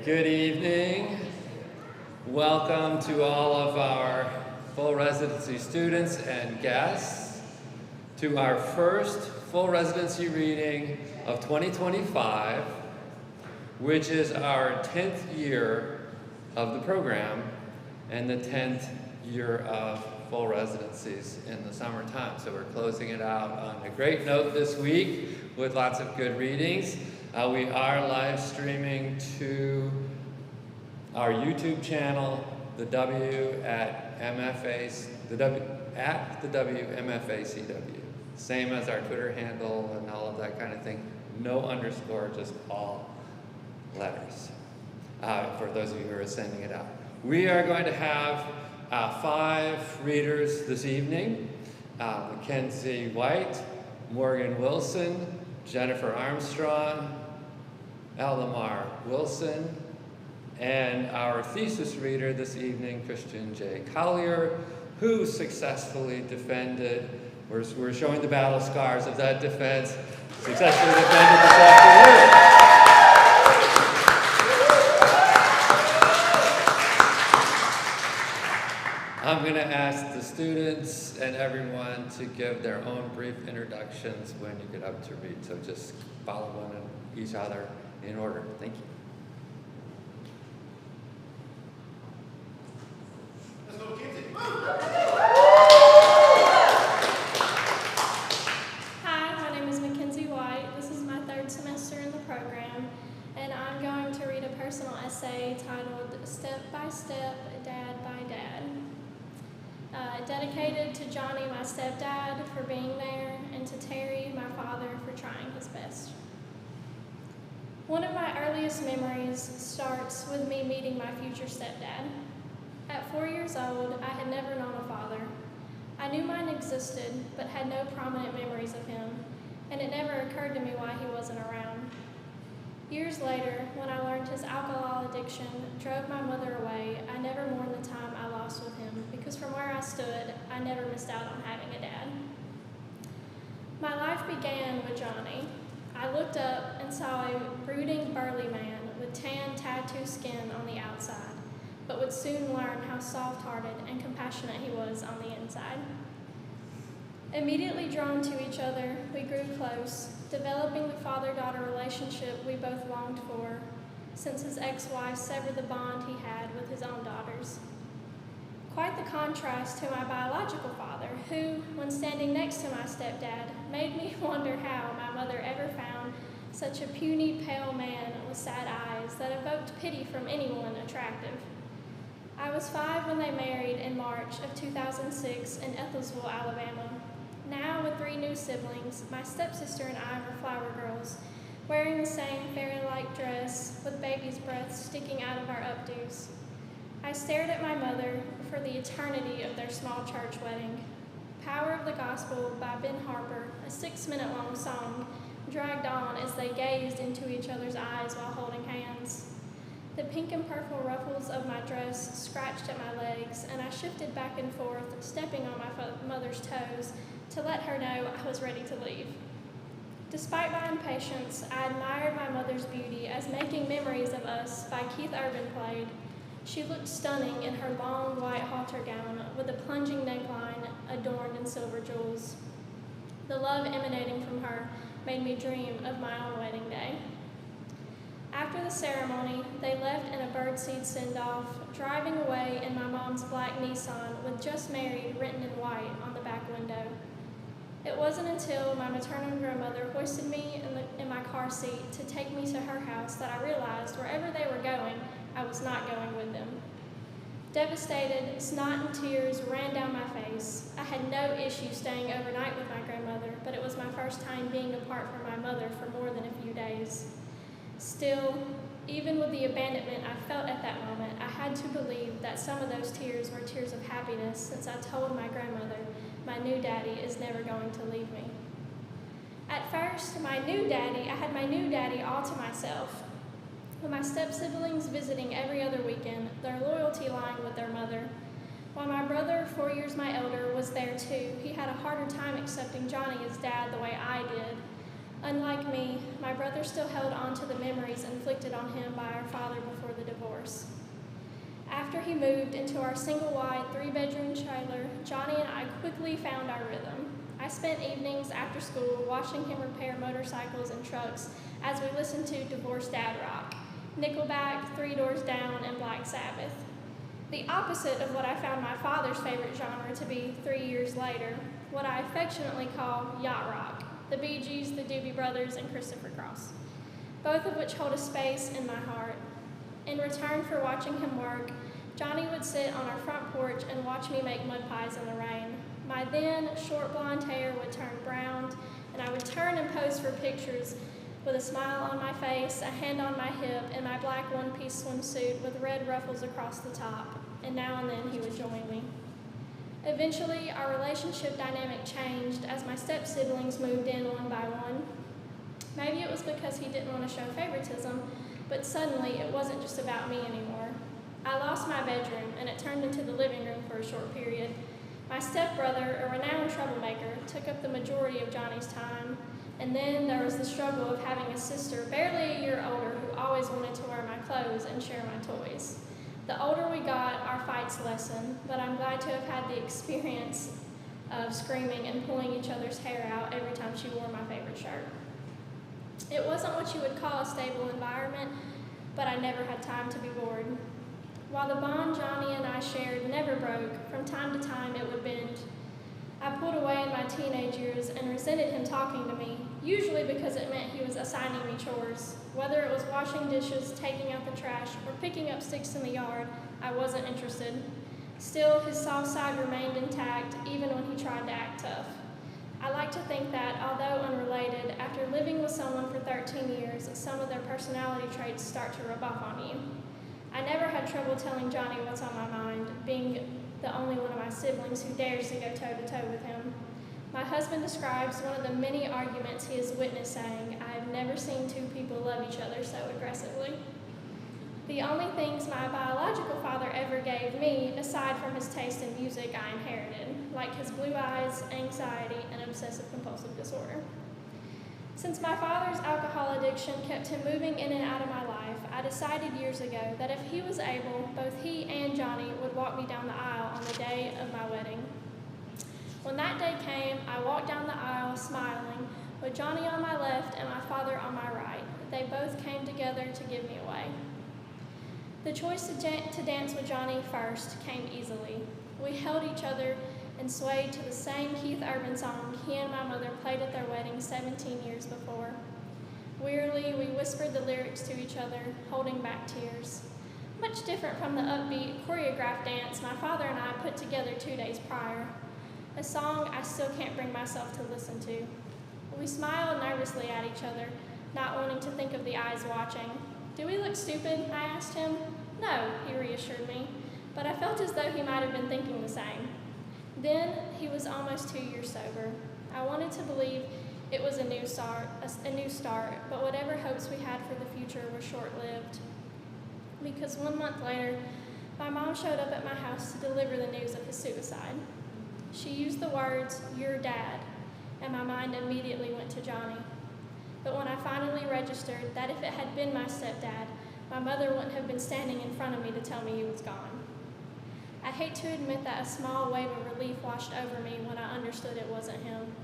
Good evening. Welcome to all of our full residency students and guests to our first full residency reading of 2025, which is our 10th year of the program and the 10th year of full residencies in the summertime. So we're closing it out on a great note this week with lots of good readings. We are live streaming to our YouTube channel, the W at MFA, the WMFACW. Same as our Twitter handle and all of that kind of thing. No underscore, just all letters. For those of you who are sending it out. We are going to have 5 readers this evening. Mckensi White, Morgan Wilson, Jennifer Armstrong, Lamar Wilson, and our thesis reader this evening, Christian J. Collier, who successfully defended, we're showing the battle scars of that defense, successfully defended this afternoon. I'm going to ask the students and everyone to give their own brief introductions when you get up to read. So just follow one and each other in order. Thank you. Let's go, Mckensi. Hi, my name is Mckensi White. This is my 3rd semester in the program, and I'm going to read a personal essay titled Step by Step, Dad by Dad. Dedicated to Johnny, my stepdad, for being there, and to Terry, my father, for trying his best. One of my earliest memories starts with me meeting my future stepdad. At 4 years old, I had never known a father. I knew mine existed, but had no prominent memories of him, and it never occurred to me why he wasn't around. Years later, when I learned his alcohol addiction drove my mother away, I never mourned the time I lost with him, because from where I stood, I never missed out on having a dad. My life began with Johnny. I looked up and saw a brooding, burly man with tan, tattoo skin on the outside, but would soon learn how soft-hearted and compassionate he was on the inside. Immediately drawn to each other, we grew close, developing the father-daughter relationship we both longed for, since his ex-wife severed the bond he had with his own daughters. Quite the contrast to my biological father, who, when standing next to my stepdad, made me wonder how my mother ever found such a puny, pale man with sad eyes that evoked pity from anyone attractive. I was 5 when they married in March of 2006 in Ethelsville, Alabama. Now, with 3 new siblings, my stepsister and I were flower girls, wearing the same fairy-like dress with baby's breath sticking out of our updos. I stared at my mother for the eternity of their small church wedding. Power of the Gospel by Ben Harper, a 6-minute-long song, dragged on as they gazed into each other's eyes while holding hands. The pink and purple ruffles of my dress scratched at my legs, and I shifted back and forth, stepping on my mother's toes to let her know I was ready to leave. Despite my impatience, I admired my mother's beauty as Making Memories of Us by Keith Urban played. She looked stunning in her long white halter gown with a plunging neckline adorned in silver jewels. The love emanating from her made me dream of my own wedding day. After the ceremony, they left in a birdseed send-off, driving away in my mom's black Nissan with "Just Married" written in white on the back window. It wasn't until my maternal grandmother hoisted me in my car seat to take me to her house that I realized wherever they were going, I was not going with them. Devastated, snot and tears ran down my face. I had no issue staying overnight with my grandmother, but it was my first time being apart from my mother for more than a few days. Still, even with the abandonment I felt at that moment, I had to believe that some of those tears were tears of happiness, since I told my grandmother my new daddy is never going to leave me. At first, I had my new daddy all to myself. With my step-siblings visiting every other weekend, their loyalty lying with their mother. While my brother, 4 years my elder, was there too, he had a harder time accepting Johnny as dad the way I did. Unlike me, my brother still held on to the memories inflicted on him by our father before the divorce. After he moved into our single-wide 3-bedroom trailer, Johnny and I quickly found our rhythm. I spent evenings after school watching him repair motorcycles and trucks as we listened to divorced dad rock, Nickelback, Three Doors Down, and Black Sabbath. The opposite of what I found my father's favorite genre to be 3 years later, what I affectionately call yacht rock, the Bee Gees, the Doobie Brothers, and Christopher Cross, both of which hold a space in my heart. In return for watching him work, Johnny would sit on our front porch and watch me make mud pies in the rain. My then short blonde hair would turn brown, and I would turn and pose for pictures with a smile on my face, a hand on my hip, and my black one-piece swimsuit with red ruffles across the top, and now and then he would join me. Eventually, our relationship dynamic changed as my step-siblings moved in one by one. Maybe it was because he didn't want to show favoritism, but suddenly it wasn't just about me anymore. I lost my bedroom, and it turned into the living room for a short period. My stepbrother, a renowned troublemaker, took up the majority of Johnny's time, and then there was the struggle of having a sister barely a year older who always wanted to wear my clothes and share my toys. The older we got, our fights lessened, but I'm glad to have had the experience of screaming and pulling each other's hair out every time she wore my favorite shirt. It wasn't what you would call a stable environment, but I never had time to be bored. While the bond Johnny and I shared never broke, from time to time it would bend. I pulled away in my teenage years and resented him talking to me, usually because it meant he was assigning me chores. Whether it was washing dishes, taking out the trash, or picking up sticks in the yard, I wasn't interested. Still, his soft side remained intact, even when he tried to act tough. I like to think that, although unrelated, after living with someone for 13 years, some of their personality traits start to rub off on you. I never had trouble telling Johnny what's on my mind, being the only one of my siblings who dares to go toe-to-toe with him. My husband describes one of the many arguments he has witnessed, saying, "I have never seen two people love each other so aggressively." The only things my biological father ever gave me, aside from his taste in music, I inherited, like his blue eyes, anxiety, and obsessive-compulsive disorder. Since my father's alcohol addiction kept him moving in and out of my life, I decided years ago that if he was able, both he and Johnny would walk me down the aisle on the day of my wedding. When that day came, I walked down the aisle smiling, with Johnny on my left and my father on my right. They both came together to give me away. The choice to dance with Johnny first came easily. We held each other and swayed to the same Keith Urban song he and my mother played at their wedding 17 years before. Wearily, we whispered the lyrics to each other, holding back tears. Much different from the upbeat, choreographed dance my father and I put together 2 days prior, a song I still can't bring myself to listen to. We smiled nervously at each other, not wanting to think of the eyes watching. "Do we look stupid?" I asked him. "No," he reassured me, but I felt as though he might have been thinking the same. Then he was almost 2 years sober. I wanted to believe it was a new start, but whatever hopes we had for the future were short-lived. Because 1 month later, my mom showed up at my house to deliver the news of his suicide. She used the words, "your dad," and my mind immediately went to Johnny. But when I finally registered that if it had been my stepdad, my mother wouldn't have been standing in front of me to tell me he was gone. I hate to admit that a small wave of relief washed over me when I understood it wasn't him.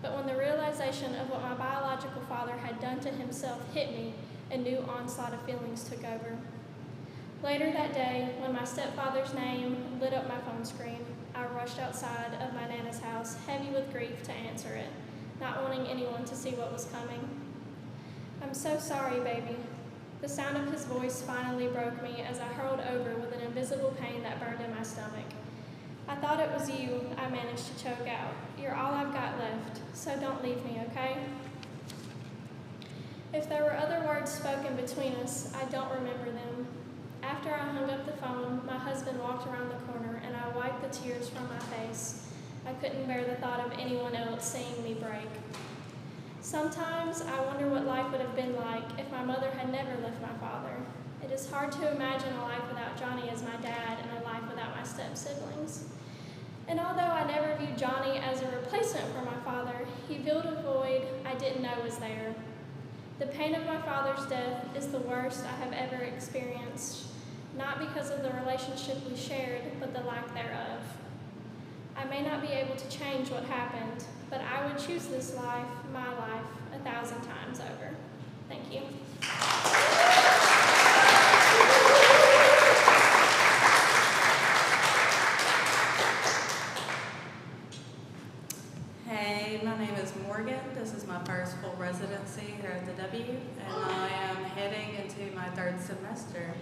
But when the realization of what my biological father had done to himself hit me, a new onslaught of feelings took over. Later that day, when my stepfather's name lit up my phone screen, I rushed outside of my Nana's house, heavy with grief, to answer it, not wanting anyone to see what was coming. "I'm so sorry, baby." The sound of his voice finally broke me as I hurled over with an invisible pain that burned in my stomach. "I thought it was you," I managed to choke out. "You're all I've got left, so don't leave me, okay?" If there were other words spoken between us, I don't remember them. After I hung up the phone, my husband walked around the corner and I wiped the tears from my face. I couldn't bear the thought of anyone else seeing me break. Sometimes I wonder what life would have been like if my mother had never left my father. It is hard to imagine a life without Johnny as my dad and a life without my step-siblings. And although I never viewed Johnny as a replacement for my father, he filled a void I didn't know was there. The pain of my father's death is the worst I have ever experienced, not because of the relationship we shared, but the lack thereof. I may not be able to change what happened, but I would choose this life, my life, 1,000 times over. Thank you. Hey, my name is Morgan. This is my first full residency here at the W, and I am heading into my third semester.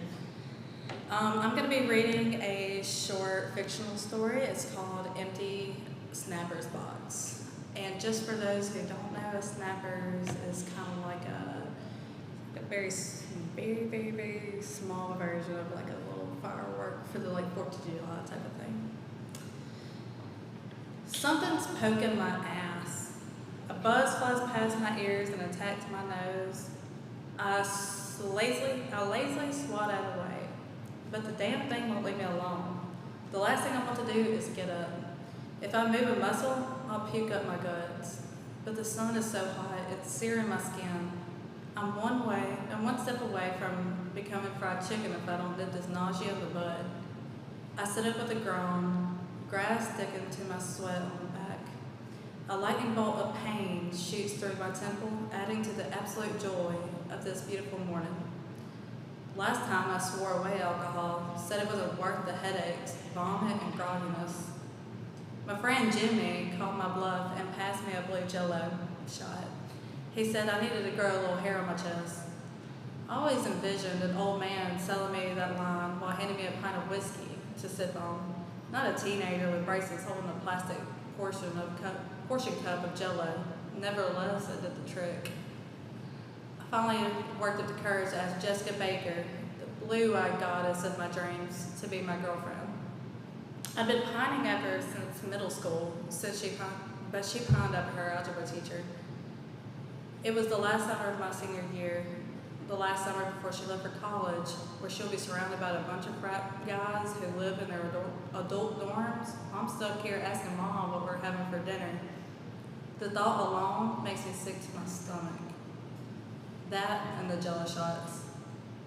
I'm going to be reading a short fictional story. It's called Empty Snapper's Box. And just for those who don't know, a Snapper's is kind of like a very small version of like a little firework for the like 4th of July type of thing. Something's poking my ass. A buzz flies past my ears and attacks my nose. I lazily swat out of the way. But the damn thing won't leave me alone. The last thing I want to do is get up. If I move a muscle, I'll puke up my guts. But the sun is so hot, it's searing my skin. I'm one step away from becoming fried chicken if I don't nip this nausea in the bud. I sit up with a groan, grass sticking to my sweat on the back. A lightning bolt of pain shoots through my temple, adding to the absolute joy of this beautiful morning. Last time I swore away alcohol, said it wasn't worth the headaches, vomit, and grogginess. My friend Jimmy called my bluff and passed me a blue Jell-O shot. He said I needed to grow a little hair on my chest. I always envisioned an old man selling me that line while handing me a pint of whiskey to sip on, not a teenager with braces holding a plastic portion cup of Jell-O. Nevertheless, it did the trick. I finally worked up the courage to ask Jessica Baker, the blue-eyed goddess of my dreams, to be my girlfriend. I've been pining after her since middle school, but she pined after her algebra teacher. It was the last summer of my senior year, the last summer before she left for college, where she'll be surrounded by a bunch of frat guys who live in their adult dorms. I'm stuck here asking Mom what we're having for dinner. The thought alone makes me sick to my stomach. That and the Jell-O shots.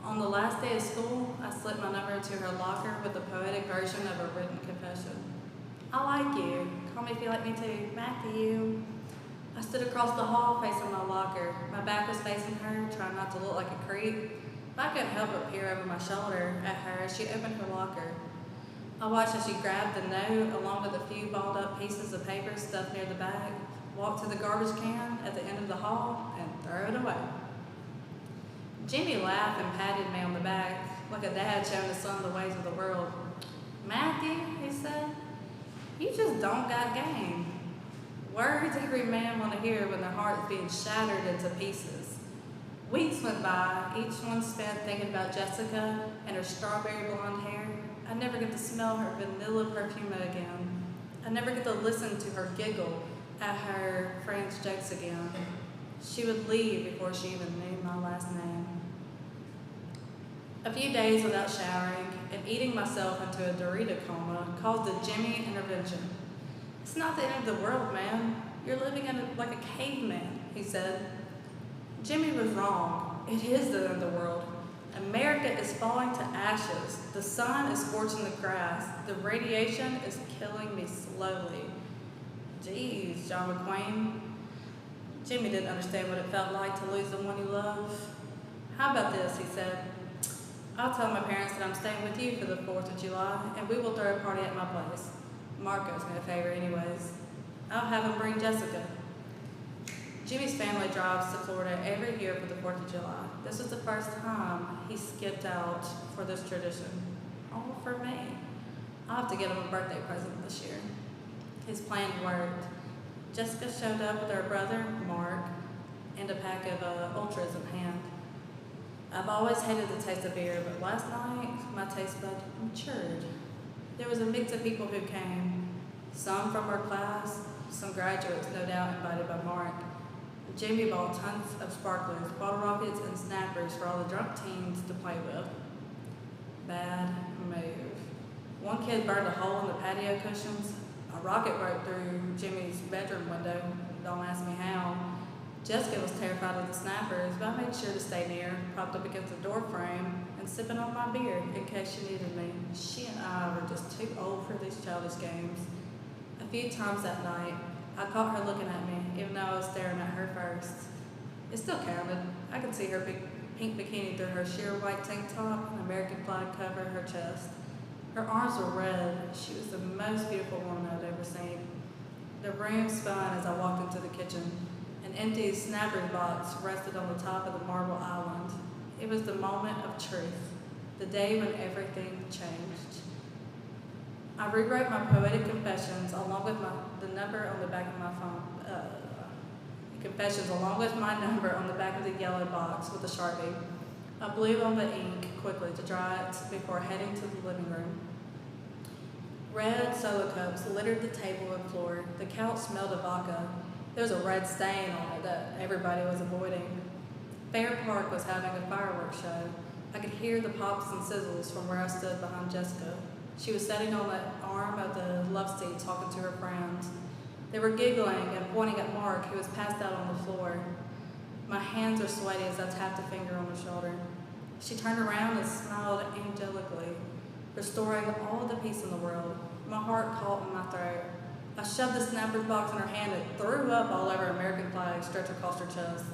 On the last day of school, I slipped my number into her locker with a poetic version of a written confession. I like you. Call me if you like me too. Matthew. I stood across the hall facing my locker. My back was facing her, trying not to look like a creep. But I couldn't help but peer over my shoulder at her as she opened her locker. I watched as she grabbed the note along with a few balled up pieces of paper stuffed near the bag, walked to the garbage can at the end of the hall, and throw it away. Jimmy laughed and patted me on the back, like a dad showing his son the ways of the world. Matthew, he said, you just don't got game. Words every man want to hear when their heart is being shattered into pieces. Weeks went by, each one spent thinking about Jessica and her strawberry blonde hair. I never get to smell her vanilla perfume again. I never get to listen to her giggle at her friends' jokes again. She would leave before she even knew my last name. A few days without showering and eating myself into a Dorito coma caused the Jimmy intervention. It's not the end of the world, man. You're living like a caveman, he said. Jimmy was wrong. It is the end of the world. America is falling to ashes. The sun is scorching the grass. The radiation is killing me slowly. Geez, John McQueen. Jimmy didn't understand what it felt like to lose the one you love. How about this, he said. I'll tell my parents that I'm staying with you for the 4th of July, and we will throw a party at my place. Marco's me a favor anyways. I'll have him bring Jessica. Jimmy's family drives to Florida every year for the 4th of July. This was the first time he skipped out for this tradition. All for me. I'll have to get him a birthday present this year. His plan worked. Jessica showed up with her brother, Mark, and a pack of Ultras in hand. I've always hated the taste of beer, but last night, my taste bud matured. There was a mix of people who came, some from our class, some graduates, no doubt invited by Mark. Jamie bought tons of sparklers, bottle rockets, and snappers for all the drunk teens to play with. Bad move. One kid burned a hole in the patio cushions. I rocket broke through Jimmy's bedroom window. Don't ask me how. Jessica was terrified of the snappers, but I made sure to stay near, propped up against the door frame, and sipping on my beer in case she needed me. She and I were just too old for these childish games. A few times that night, I caught her looking at me, even though I was staring at her first. It still counted. I could see her big pink bikini through her sheer white tank top and American flag cover her chest. Her arms were red. She was the most beautiful woman I'd ever seen. The room spun as I walked into the kitchen. An empty Snappers box rested on the top of the marble island. It was the moment of truth, the day when everything changed. I rewrote my poetic confessions along with the number on the back of my phone. Confessions along with my number on the back of the yellow box with a Sharpie. I blew on the ink quickly to dry it before heading to the living room. Red solo cups littered the table and floor. The couch smelled of vodka. There was a red stain on it that everybody was avoiding. Fair Park was having a fireworks show. I could hear the pops and sizzles from where I stood behind Jessica. She was sitting on the arm of the love seat talking to her friends. They were giggling and pointing at Mark, who was passed out on the floor. My hands were sweaty as I tapped a finger on her shoulder. She turned around and smiled angelically, restoring all the peace in the world. My heart caught in my throat. I shoved the Snappers box in her hand and threw up all over American flag stretched across her chest.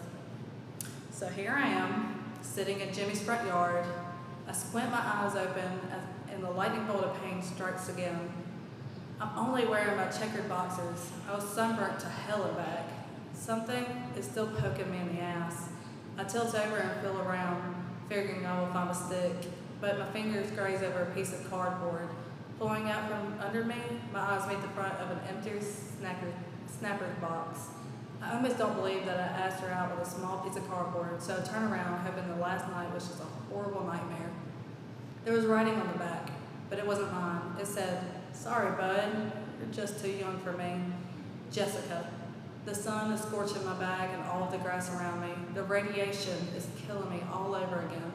So here I am, sitting in Jimmy's front yard. I squint my eyes open and the lightning bolt of pain strikes again. I'm only wearing my checkered boxers. I was sunburnt to hell and back. Something is still poking me in the ass. I tilt over and feel around, figuring I will find a stick, but my fingers graze over a piece of cardboard. Pulling out from under me, my eyes meet the front of an empty Snappers box. I almost don't believe that I asked her out with a small piece of cardboard, so I turn around hoping the last night was just a horrible nightmare. There was writing on the back, but it wasn't mine. It said, "Sorry, bud, you're just too young for me. Jessica." The sun is scorching my back and all of the grass around me. The radiation is killing me all over again.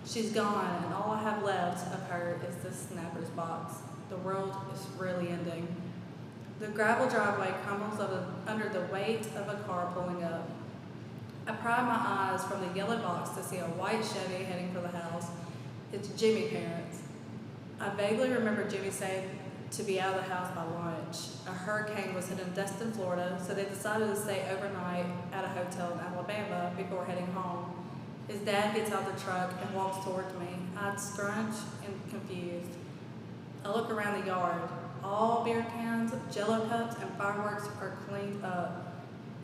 She's gone, and all I have left of her is this Snappers box. The world is really ending. The gravel driveway crumbles under the weight of a car pulling up. I pry my eyes from the yellow box to see a white Chevy heading for the house. It's Jimmy's parents. I vaguely remember Jimmy saying to be out of the house by lunch. A hurricane was hitting Destin, Florida, so they decided to stay overnight at a hotel in Alabama before heading home. His dad gets out the truck and walks towards me, eyes scrunched and confused. I look around the yard. All beer cans, Jello cups, and fireworks are cleaned up.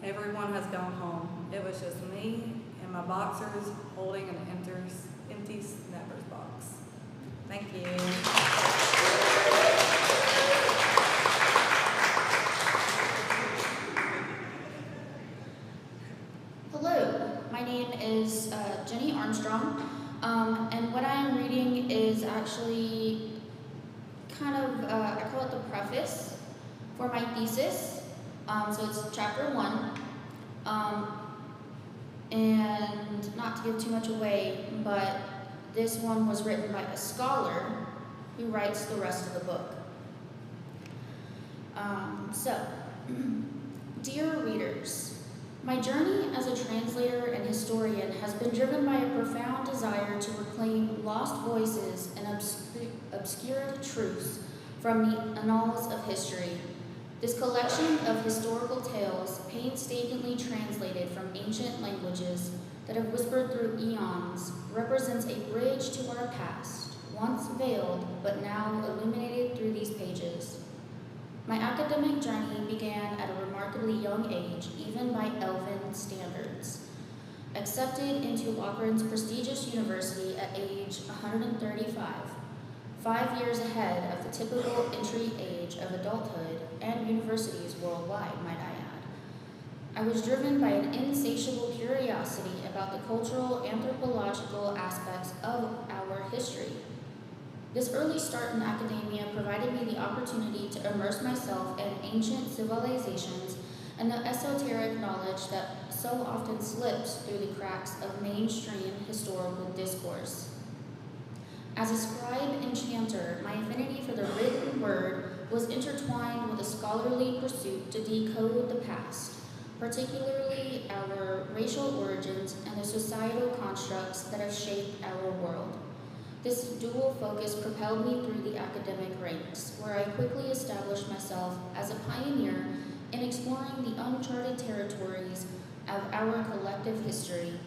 Everyone has gone home. It was just me and my boxers holding an empty Snappers box. Thank you. Hello, my name is Jenny Armstrong, and what I am reading is actually kind of, I call it the preface for my thesis. So it's chapter 1, and not to give too much away, but this one was written by a scholar who writes the rest of the book. Dear readers, my journey as a translator and historian has been driven by a profound desire to reclaim lost voices and obscured truths from the annals of history. This collection of historical tales, painstakingly translated from ancient languages that have whispered through eons, represents a bridge to our past, once veiled but now illuminated through these pages. My academic journey began at a remarkably young age, even by elven standards. Accepted into Loughran's prestigious university at age 135, 5 years ahead of the typical entry age of adulthood and universities worldwide, might I add. I was driven by an insatiable curiosity about the cultural, anthropological aspects of our history. This early start in academia provided me the opportunity to immerse myself in ancient civilizations and the esoteric knowledge that so often slips through the cracks of mainstream historical discourse. As a scribe and chanter, my affinity for the written word was intertwined with a scholarly pursuit to decode the past, particularly our racial origins and the societal constructs that have shaped our world. This dual focus propelled me through the academic ranks, where I quickly established myself as a pioneer in exploring the uncharted territories of our collective history.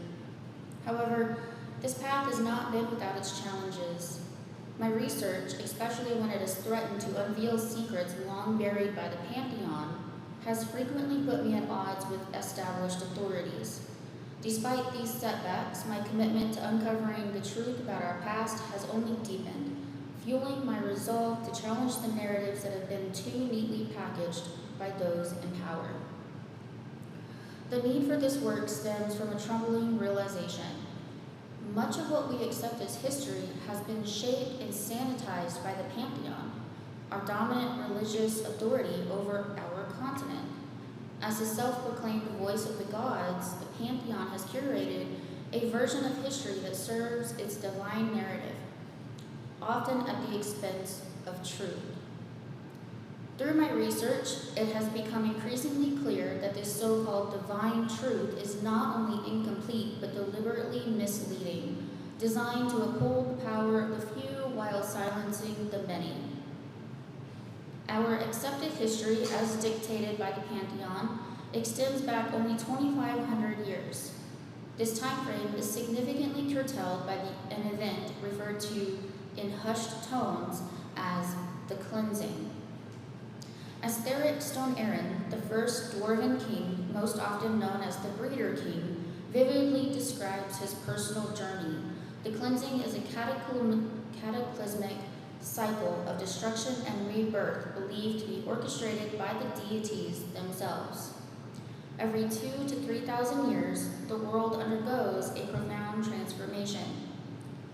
However, this path has not been without its challenges. My research, especially when it has threatened to unveil secrets long buried by the Pantheon, has frequently put me at odds with established authorities. Despite these setbacks, my commitment to uncovering the truth about our past has only deepened, fueling my resolve to challenge the narratives that have been too neatly packaged by those in power. The need for this work stems from a troubling realization. Much of what we accept as history has been shaped and sanitized by the Pantheon, our dominant religious authority over our continent. As the self-proclaimed voice of the gods, the Pantheon has curated a version of history that serves its divine narrative, often at the expense of truth. Through my research, it has become increasingly clear that this so-called divine truth is not only incomplete but deliberately misleading, designed to uphold the power of the few while silencing the many. Our accepted history, as dictated by the Pantheon, extends back only 2,500 years. This time frame is significantly curtailed by an event referred to in hushed tones as the cleansing. As Theric Stone Aaron, the first dwarven king, most often known as the Breeder King, vividly describes his personal journey, the cleansing is a cataclysmic cycle of destruction and rebirth believed to be orchestrated by the deities themselves. Every 2,000 to 3,000 years, the world undergoes a profound transformation.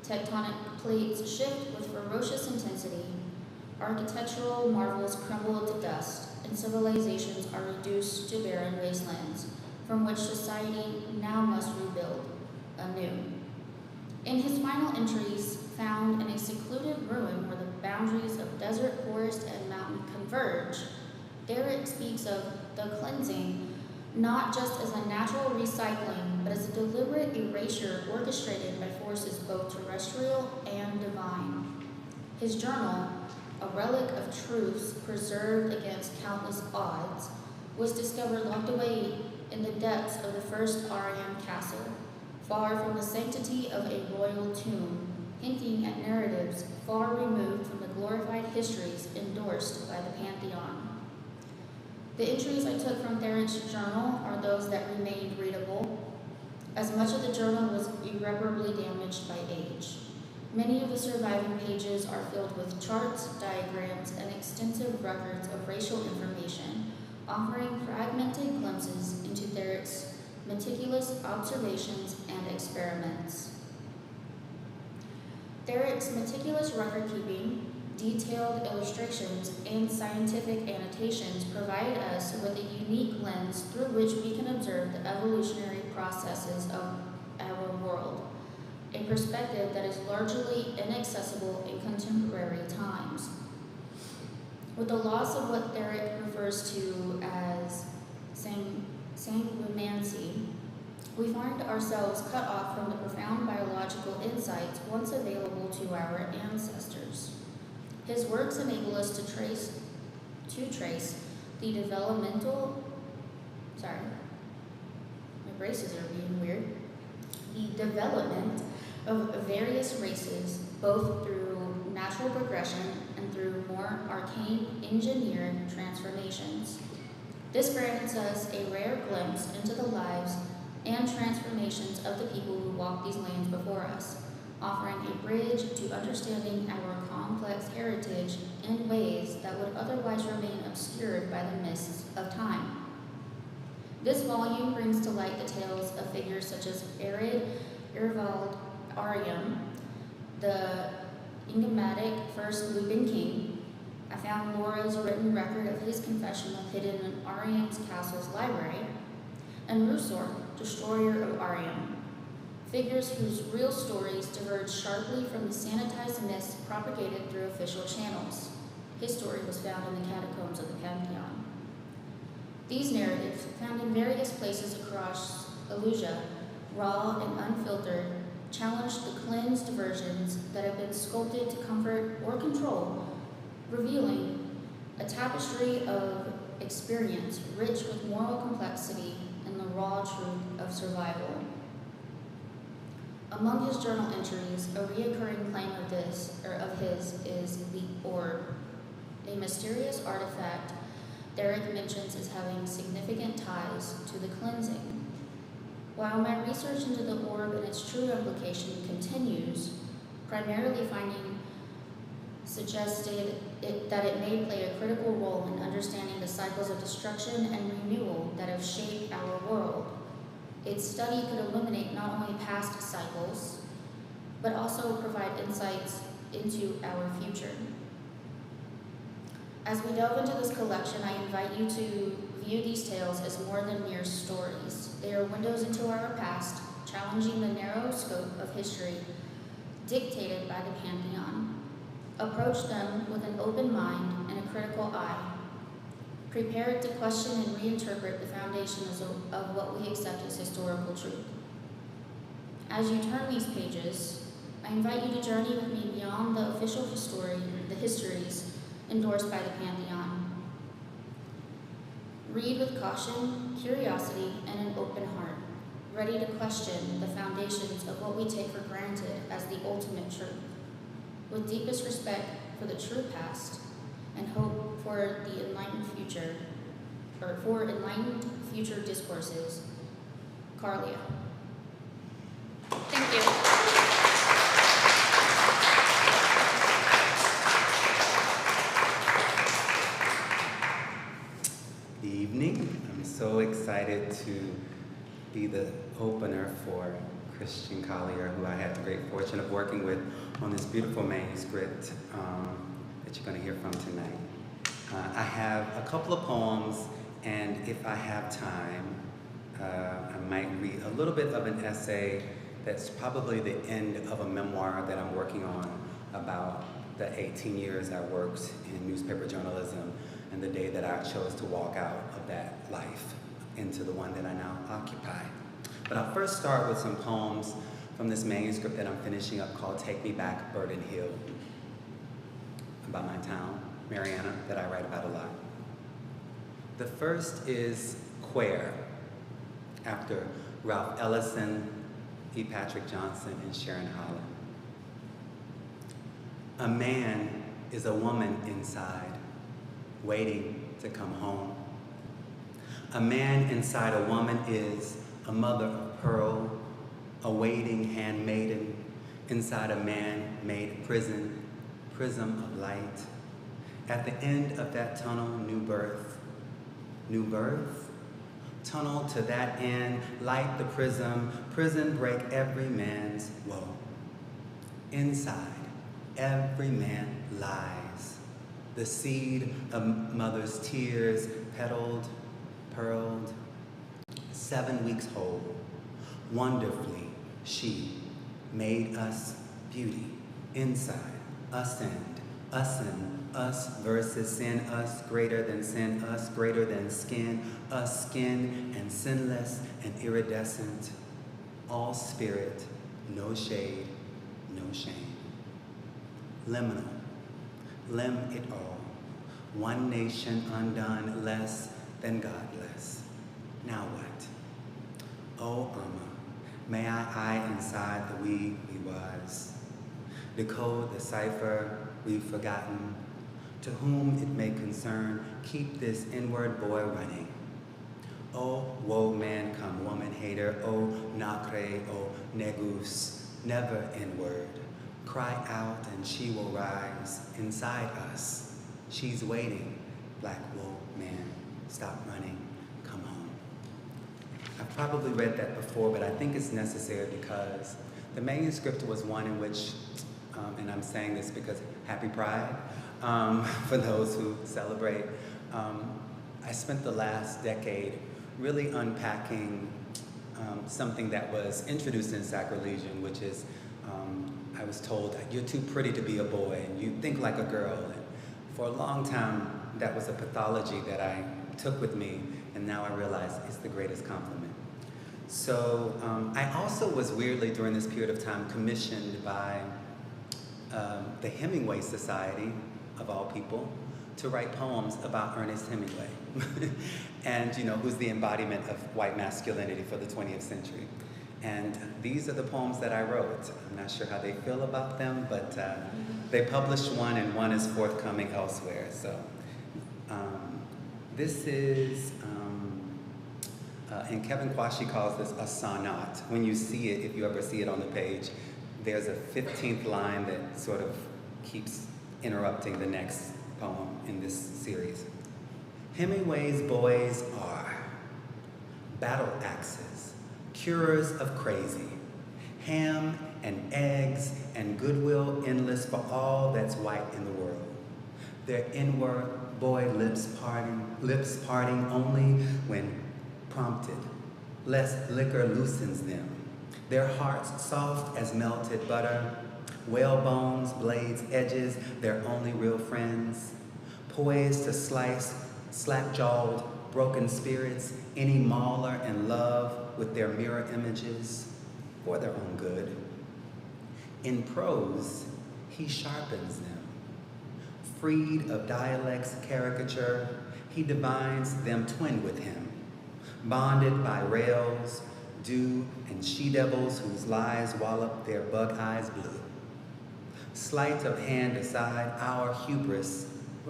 Tectonic plates shift with ferocious intensity, architectural marvels crumble to dust, and civilizations are reduced to barren wastelands, from which society now must rebuild anew. In his final entries, found in a secluded ruin where the boundaries of desert, forest, and mountain converge, Theric speaks of the cleansing not just as a natural recycling, but as a deliberate erasure orchestrated by forces both terrestrial and divine. His journal, a relic of truths preserved against countless odds, was discovered locked away in the depths of the first Arian castle, far from the sanctity of a royal tomb, hinting at narratives far removed from the glorified histories endorsed by the Pantheon. The entries I took from Theric's journal are those that remained readable, as much of the journal was irreparably damaged by age. Many of the surviving pages are filled with charts, diagrams, and extensive records of racial information, offering fragmented glimpses into Theric's meticulous observations and experiments. Theric's meticulous record-keeping, detailed illustrations, and scientific annotations provide us with a unique lens through which we can observe the evolutionary processes of our world, a perspective that is largely inaccessible in contemporary times. With the loss of what Theric refers to as sanguinancy, we find ourselves cut off from the profound biological insights once available to our ancestors. His works enable us to trace the developmental, my braces are being weird, the development of various races, both through natural progression and through more arcane engineered transformations. This grants us a rare glimpse into the lives and transformations of the people who walk these lands before us, offering a bridge to understanding our complex heritage in ways that would otherwise remain obscured by the mists of time. This volume brings to light the tales of figures such as Irvald Arium, the enigmatic first Lupin king. I found Laura's written record of his confessional hidden in Arium's castle's library, and Rusor, destroyer of Arium, figures whose real stories diverge sharply from the sanitized myths propagated through official channels. his story was found in the catacombs of the Pantheon. These narratives, found in various places across Alusia, raw and unfiltered, challenge the cleansed versions that have been sculpted to comfort or control, revealing a tapestry of experience rich with moral complexity and the raw truth of survival. Among his journal entries, a reoccurring claim of his is the orb, a mysterious artifact Derek mentions as having significant ties to the cleansing. While my research into the orb and its true implication continues, primarily finding suggested that it may play a critical role in understanding the cycles of destruction and renewal that have shaped our world. Its study could illuminate not only past cycles, but also provide insights into our future. As we delve into this collection, I invite you to view these tales as more than mere stories. They are windows into our past, challenging the narrow scope of history dictated by the Pantheon. Approach them with an open mind and a critical eye. Prepared to question and reinterpret the foundations of what we accept as historical truth. As you turn these pages, I invite you to journey with me beyond the official the histories endorsed by the Pantheon. Read with caution, curiosity, and an open heart, ready to question the foundations of what we take for granted as the ultimate truth, with deepest respect for the true past and hope for the enlightened future, or for enlightened future discourses. Collier. Thank you. Evening. I'm so excited to be the opener for Christian Collier, who I had the great fortune of working with on this beautiful manuscript that you're going to hear from tonight. I have a couple of poems, and if I have time, I might read a little bit of an essay that's probably the end of a memoir that I'm working on about the 18 years I worked in newspaper journalism and the day that I chose to walk out of that life into the one that I now occupy. But I'll first start with some poems from this manuscript that I'm finishing up called Take Me Back, Burden Hill, about my town, Mariana, that I write about a lot. The first is Queer, after Ralph Ellison, E. Patrick Johnson, and Sharon Holland. A man is a woman inside, waiting to come home. A man inside a woman is a mother of pearl, a waiting handmaiden inside a man-made prison, prism of light. At the end of that tunnel, new birth. New birth? Tunnel to that end, light the prism, prison break every man's woe. Inside, every man lies. The seed of mother's tears, petaled, pearled, 7 weeks whole. Wonderfully, she made us beauty. Inside, us and us versus sin, us greater than sin, us greater than skin, us skin and sinless and iridescent. All spirit, no shade, no shame. Liminal, limb it all. One nation undone, less than godless. Now what? Oh, Irma, may I inside the we was. Decode the cipher we've forgotten. To whom it may concern, keep this inward boy running. Oh, woe man come woman hater, oh, nacre, oh, negus, never inward. Cry out and she will rise inside us. She's waiting, black woe man, stop running, come home. I've probably read that before, but I think it's necessary because the manuscript was one in which, and I'm saying this because Happy Pride, for those who celebrate, I spent the last decade really unpacking something that was introduced in Sacrilegion, which is, I was told, you're too pretty to be a boy, and you think like a girl, and For a long time, that was a pathology that I took with me, and now I realize it's the greatest compliment. So I also was weirdly, during this period of time, commissioned by the Hemingway Society, of all people, to write poems about Ernest Hemingway, and who's the embodiment of white masculinity for the 20th century. And these are the poems that I wrote. I'm not sure how they feel about them, but they published one, and one is forthcoming elsewhere. So this is, and Kevin Quashie calls this a sonnet. When you see it, if you ever see it on the page, there's a 15th line that sort of keeps interrupting the next poem in this series. Hemingway's boys are battle axes, curers of crazy, ham and eggs and goodwill endless for all that's white in the world. Their inward boy lips parting only when prompted, lest liquor loosens them. Their hearts soft as melted butter, whale bones, blades, edges, their only real friends, poised to slice slack-jawed, broken spirits, any mauler in love with their mirror images for their own good. In prose, he sharpens them. Freed of dialect's caricature, he divines them twin with him, bonded by rails, dew, and she-devils whose lies wallop their bug eyes blue. Sleight of hand aside, our hubris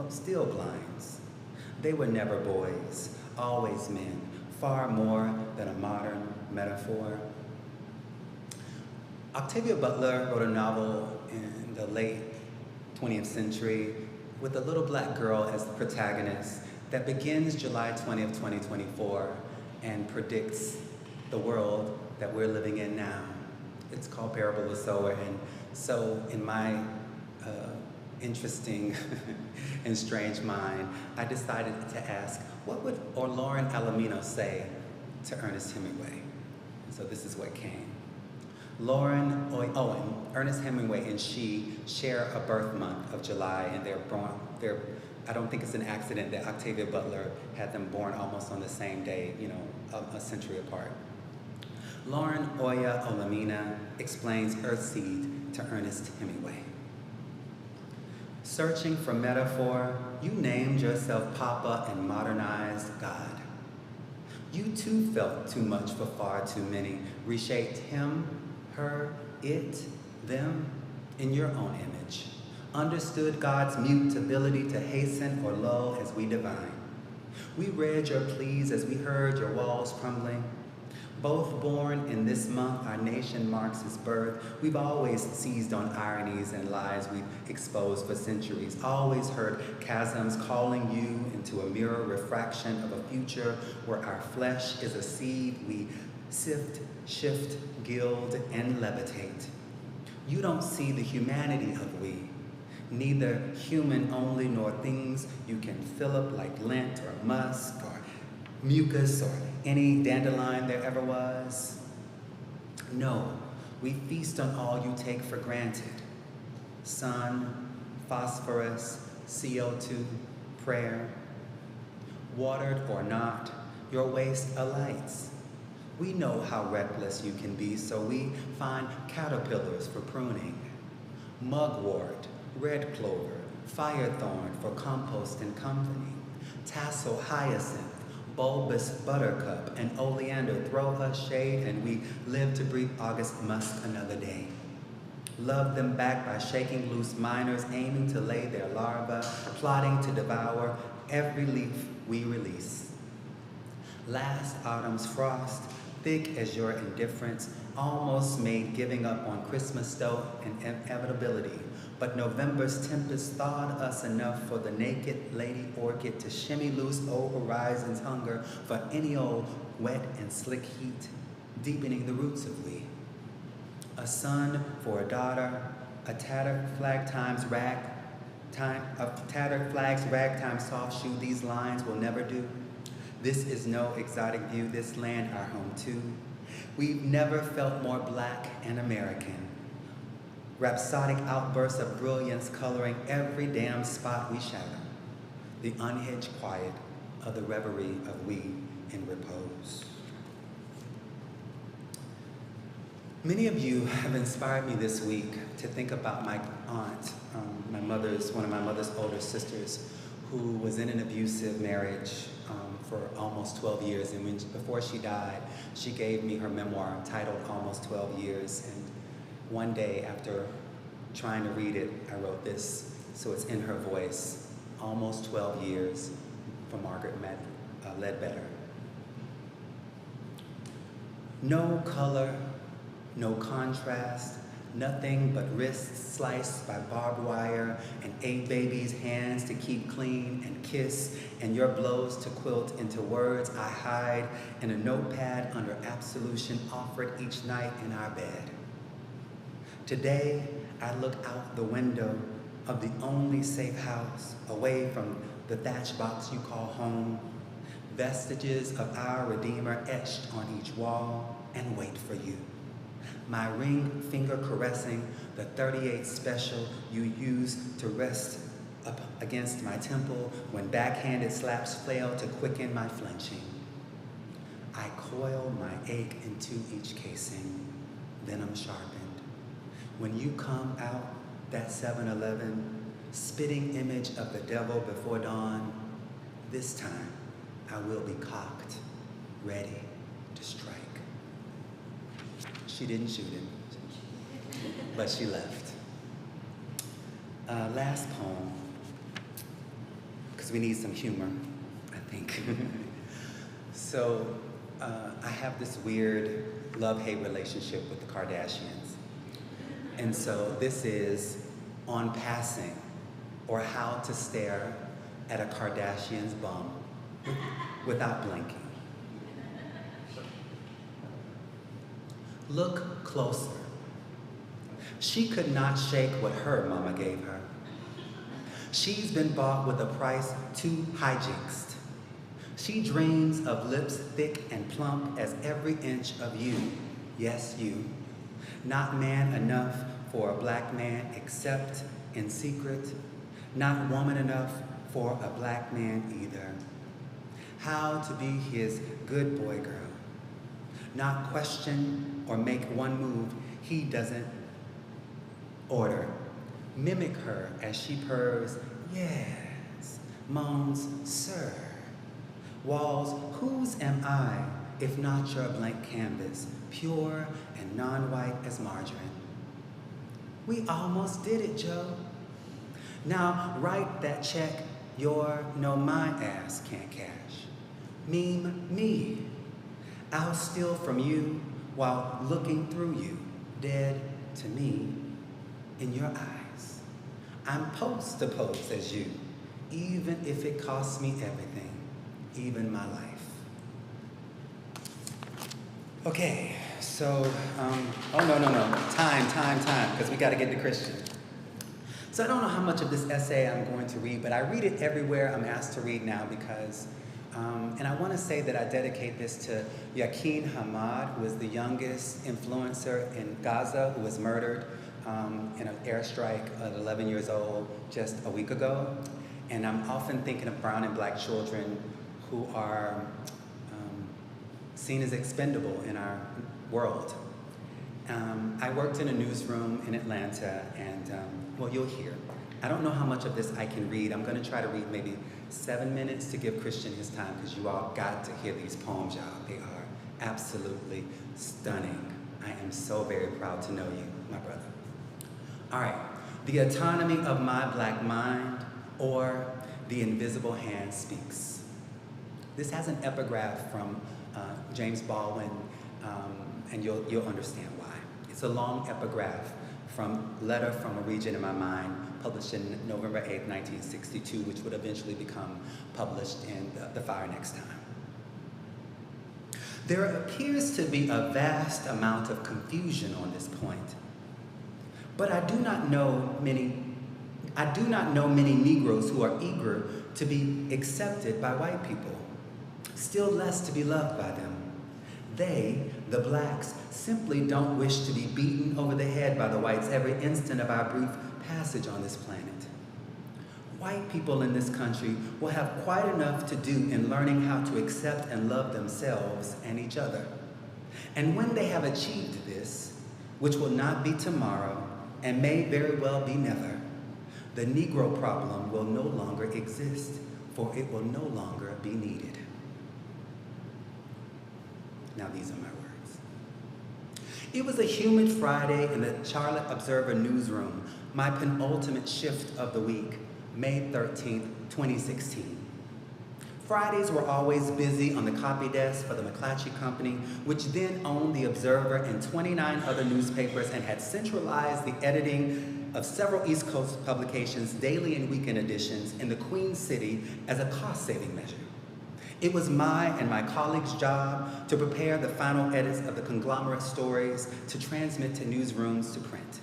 still blinds. They were never boys, always men, far more than a modern metaphor. Octavia Butler wrote a novel in the late 20th century with a little black girl as the protagonist that begins July 20th, 2024 and predicts the world that we're living in now. It's called Parable of the Sower, and so in my interesting and strange mind, I decided to ask, what would Lauren Alamino say to Ernest Hemingway? And so this is what came. Ernest Hemingway and she share a birth month of July, and I don't think it's an accident that Octavia Butler had them born almost on the same day, a century apart. Lauren Oya Olamina explains Earthseed to Ernest Hemingway. Searching for metaphor, you named yourself Papa and modernized God. You too felt too much for far too many, reshaped him, her, it, them in your own image. Understood God's mute ability to hasten or lull as we divine. We read your pleas as we heard your walls crumbling. Both born in this month, our nation marks its birth. We've always seized on ironies and lies we've exposed for centuries. Always heard chasms calling you into a mirror refraction of a future where our flesh is a seed we sift, shift, gild, and levitate. You don't see the humanity of we, neither human only nor things you can fill up like lint or musk or mucus or any dandelion there ever was. No, we feast on all you take for granted. Sun, phosphorus, CO2, prayer. Watered or not, your waste alights. We know how reckless you can be, so we find caterpillars for pruning. Mugwort, red clover, firethorn for compost and company. Tassel hyacinth, bulbous buttercup, and oleander throw us shade, and we live to breathe August musk another day. Love them back by shaking loose minors, aiming to lay their larvae, plotting to devour every leaf we release. Last autumn's frost, thick as your indifference, almost made giving up on Christmas stow and inevitability. But November's tempest thawed us enough for the naked lady orchid to shimmy loose old horizon's hunger for any old wet and slick heat, deepening the roots of we. A son for a daughter, a tattered flag times ragtime soft shoe, these lines will never do. This is no exotic view, this land our home too. We've never felt more black and American. rhapsodic outbursts of brilliance coloring every damn spot we shadow, the unhinged quiet of the reverie of we in repose. Many of you have inspired me this week to think about my aunt, one of my mother's older sisters, who was in an abusive marriage for almost 12 years. And before she died, she gave me her memoir titled Almost 12 Years. And one day after trying to read it, I wrote this, so it's in her voice. Almost 12 years from Margaret Ledbetter. No color, no contrast, nothing but wrists sliced by barbed wire and 8 babies' hands to keep clean and kiss, and your blows to quilt into words I hide in a notepad under absolution offered each night in our bed. Today, I look out the window of the only safe house, away from the thatch box you call home, vestiges of our Redeemer etched on each wall, and wait for you. My ring finger caressing the 38 special you used to rest up against my temple when backhanded slaps fail to quicken my flinching. I coil my ache into each casing, venom sharpened. When you come out that 7-Eleven, spitting image of the devil before dawn, this time I will be cocked, ready to strike. She didn't shoot him, but she left. Last poem, because we need some humor, I think. So I have this weird love-hate relationship with the Kardashians. And so this is On Passing, or How to Stare at a Kardashian's Bum Without Blinking. Look closer. She could not shake what her mama gave her. She's been bought with a price too hijinxed. She dreams of lips thick and plump as every inch of you. Yes, you. Not man enough for a black man except in secret. Not woman enough for a black man either. How to be his good boy girl. Not question or make one move he doesn't order. Mimic her as she purrs, yes, moans, sir. Walls, whose am I if not your blank canvas, pure and non-white as margarine? We almost did it, Joe. Now write that check my ass can't cash. Meme me. I'll steal from you while looking through you, dead to me, in your eyes. I'm post to post as you, even if it costs me everything, even my life. Okay, so, no, time, because we gotta get to Christian. So I don't know how much of this essay I'm going to read, but I read it everywhere I'm asked to read now because, and I want to say that I dedicate this to Yakin Hamad, who is the youngest influencer in Gaza, who was murdered in an airstrike at 11 years old just a week ago. And I'm often thinking of brown and black children who are seen as expendable in our world. I worked in a newsroom in Atlanta, and well, you'll hear. I don't know how much of this I can read. I'm going to try to read maybe 7 minutes to give Christian his time, because you all got to hear these poems, y'all. They are absolutely stunning. I am so very proud to know you, my brother. All right, The Autonomy of My Black Mind, or The Invisible Hand Speaks. This has an epigraph from James Baldwin, and you'll understand why. It's a long epigraph from Letter from a Region in My Mind, published in November 8, 1962, which would eventually become published in The Fire Next Time. There appears to be a vast amount of confusion on this point, but I do not know many Negroes who are eager to be accepted by white people, still less to be loved by them. They the blacks simply don't wish to be beaten over the head by the whites every instant of our brief passage on this planet. White people in this country will have quite enough to do in learning how to accept and love themselves and each other. And when they have achieved this, which will not be tomorrow and may very well be never, the Negro problem will no longer exist, for it will no longer be needed. Now these are my words. It was a humid Friday in the Charlotte Observer newsroom, my penultimate shift of the week, May 13th, 2016. Fridays were always busy on the copy desk for the McClatchy Company, which then owned the Observer and 29 other newspapers and had centralized the editing of several East Coast publications' daily and weekend editions in the Queen City as a cost-saving measure. It was my and my colleagues' job to prepare the final edits of the conglomerate stories to transmit to newsrooms to print.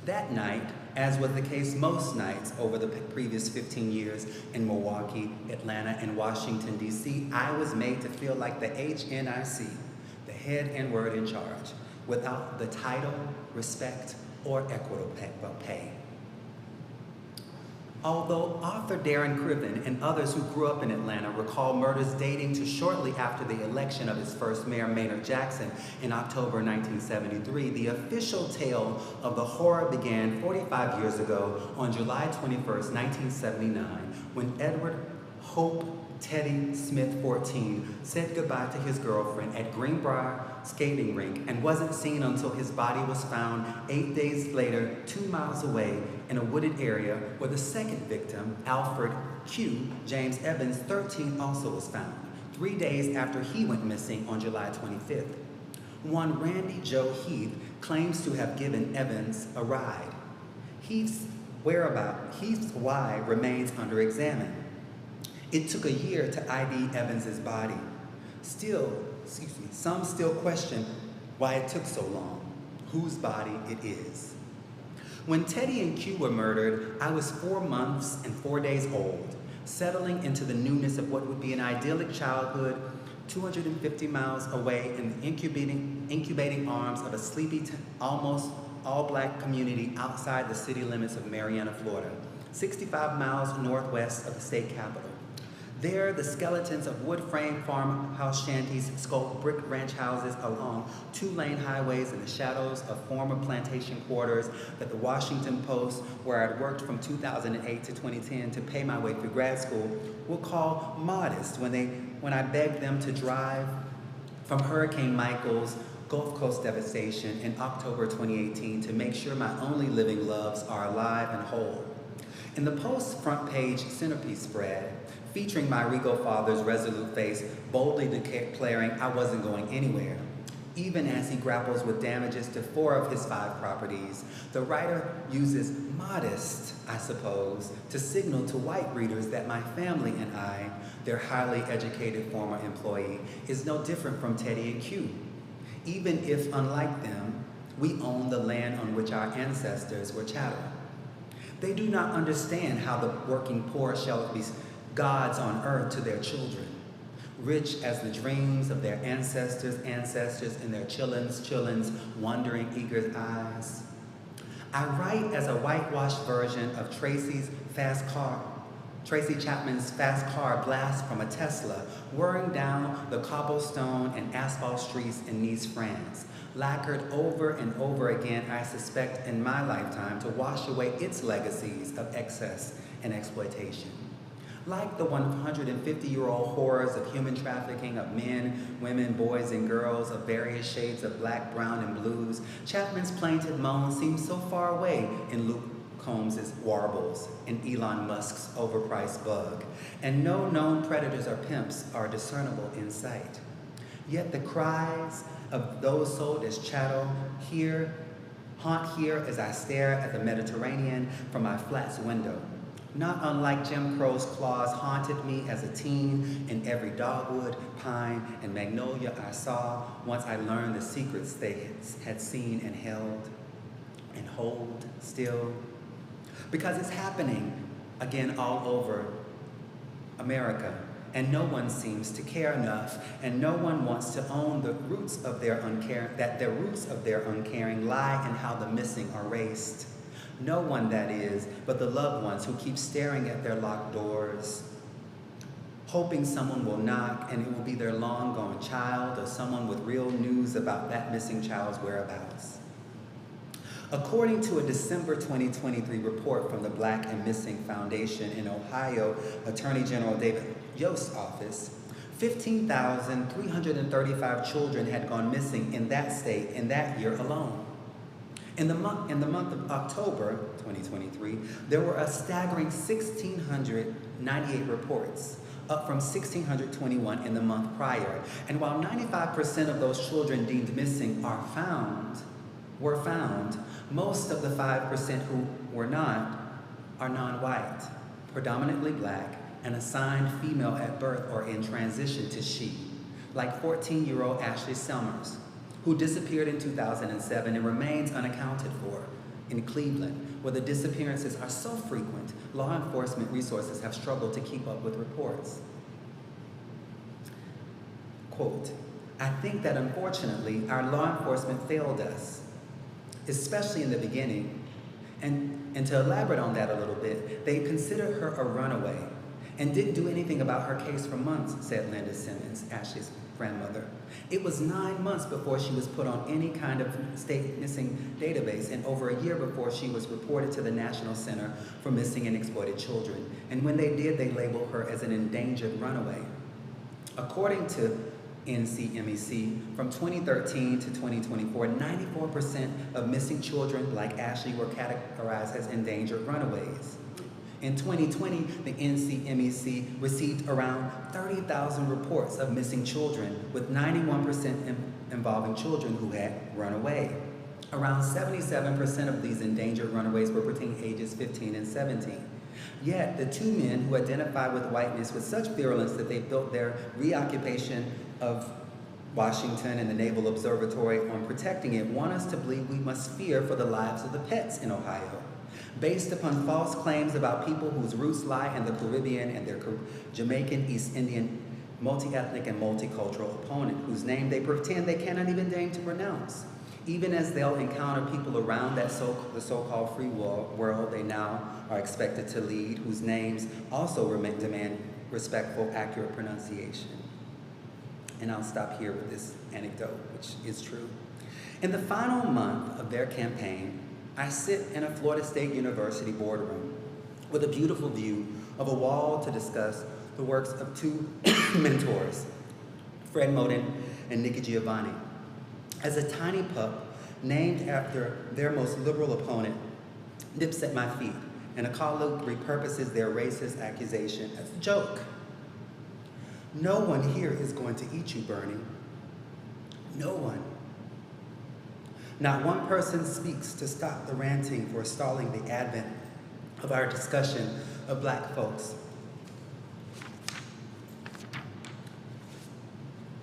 That night, as was the case most nights over the previous 15 years in Milwaukee, Atlanta, and Washington, D.C., I was made to feel like the HNIC, the head and word in charge, without the title, respect, or equitable pay. Although author Darren Criven and others who grew up in Atlanta recall murders dating to shortly after the election of its first mayor, Maynard Jackson, in October 1973, the official tale of the horror began 45 years ago on July 21st, 1979, when Edward Hope Teddy Smith, 14, said goodbye to his girlfriend at Greenbrier skating rink and wasn't seen until his body was found 8 days later, 2 miles away in a wooded area where the second victim, Alfred Q. James Evans, 13, also was found, 3 days after he went missing on July 25th. One Randy Joe Heath claims to have given Evans a ride. Heath's why remains under examination. It took a year to ID Evans's body. Some still question why it took so long, whose body it is. When Teddy and Q were murdered, I was 4 months and 4 days old, settling into the newness of what would be an idyllic childhood 250 miles away in the incubating arms of a sleepy, almost all-black community outside the city limits of Marianna, Florida, 65 miles northwest of the state capital. There, the skeletons of wood-frame farmhouse shanties sculpt brick ranch houses along 2-lane highways in the shadows of former plantation quarters that the Washington Post, where I'd worked from 2008 to 2010 to pay my way through grad school, will call modest when I begged them to drive from Hurricane Michael's Gulf Coast devastation in October 2018 to make sure my only living loves are alive and whole. In the Post's front page centerpiece spread, featuring my regal father's resolute face, boldly declaring I wasn't going anywhere, even as he grapples with damages to 4 of his 5 properties, the writer uses modest, I suppose, to signal to white readers that my family and I, their highly educated former employee, is no different from Teddy and Q. Even if, unlike them, we own the land on which our ancestors were chattel. They do not understand how the working poor shall be gods on earth to their children, rich as the dreams of their ancestors and their children's wondering, eager eyes. I write as a whitewashed version of Tracy Chapman's Fast Car blast from a Tesla, whirring down the cobblestone and asphalt streets in Nice, France, lacquered over and over again, I suspect, in my lifetime, to wash away its legacies of excess and exploitation. Like the 150-year-old horrors of human trafficking of men, women, boys, and girls of various shades of black, brown, and blues, Chapman's plaintive moan seems so far away in Luke Combs' warbles and Elon Musk's overpriced bug, and no known predators or pimps are discernible in sight. Yet the cries of those sold as chattel haunt here as I stare at the Mediterranean from my flat's window. Not unlike Jim Crow's claws haunted me as a teen in every dogwood, pine, and magnolia I saw once I learned the secrets they had seen and held and hold still. Because it's happening again all over America, and no one seems to care enough, and no one wants to own the roots of their uncaring, that the roots of their uncaring lie in how the missing are raised. No one, that is, but the loved ones who keep staring at their locked doors, hoping someone will knock and it will be their long-gone child or someone with real news about that missing child's whereabouts. According to a December 2023 report from the Black and Missing Foundation in Ohio Attorney General David Yost's office, 15,335 children had gone missing in that state in that year alone. In the month of October 2023, there were a staggering 1,698 reports, up from 1,621 in the month prior. And while 95% of those children deemed missing were found, most of the 5% who were not are non-white, predominantly Black, and assigned female at birth or in transition to she, like 14-year-old Ashley Summers, who disappeared in 2007 and remains unaccounted for in Cleveland, where the disappearances are so frequent, law enforcement resources have struggled to keep up with reports. Quote, "I think that unfortunately our law enforcement failed us, especially in the beginning, and to elaborate on that a little bit, they considered her a runaway and didn't do anything about her case for months," said Linda Simmons, Ashley's grandmother. "It was 9 months before she was put on any kind of state missing database and over a year before she was reported to the National Center for Missing and Exploited Children. And when they did, they labeled her as an endangered runaway." According to NCMEC, from 2013 to 2024, 94% of missing children like Ashley were categorized as endangered runaways. In 2020, the NCMEC received around 30,000 reports of missing children, with 91% involving children who had run away. Around 77% of these endangered runaways were between ages 15 and 17. Yet, the two men who identified with whiteness with such virulence that they built their reoccupation of Washington and the Naval Observatory on protecting it want us to believe we must fear for the lives of the pets in Ohio, based upon false claims about people whose roots lie in the Caribbean and their Jamaican, East Indian, multi-ethnic and multicultural opponent, whose name they pretend they cannot even deign to pronounce, even as they'll encounter people around the so-called free world they now are expected to lead, whose names also demand respectful, accurate pronunciation. And I'll stop here with this anecdote, which is true. In the final month of their campaign, I sit in a Florida State University boardroom with a beautiful view of a wall to discuss the works of two mentors, Fred Moten and Nikki Giovanni. As a tiny pup, named after their most liberal opponent, nips at my feet, and a colleague repurposes their racist accusation as a joke. "No one here is going to eat you, Bernie. No one." Not one person speaks to stop the ranting for stalling the advent of our discussion of Black folks.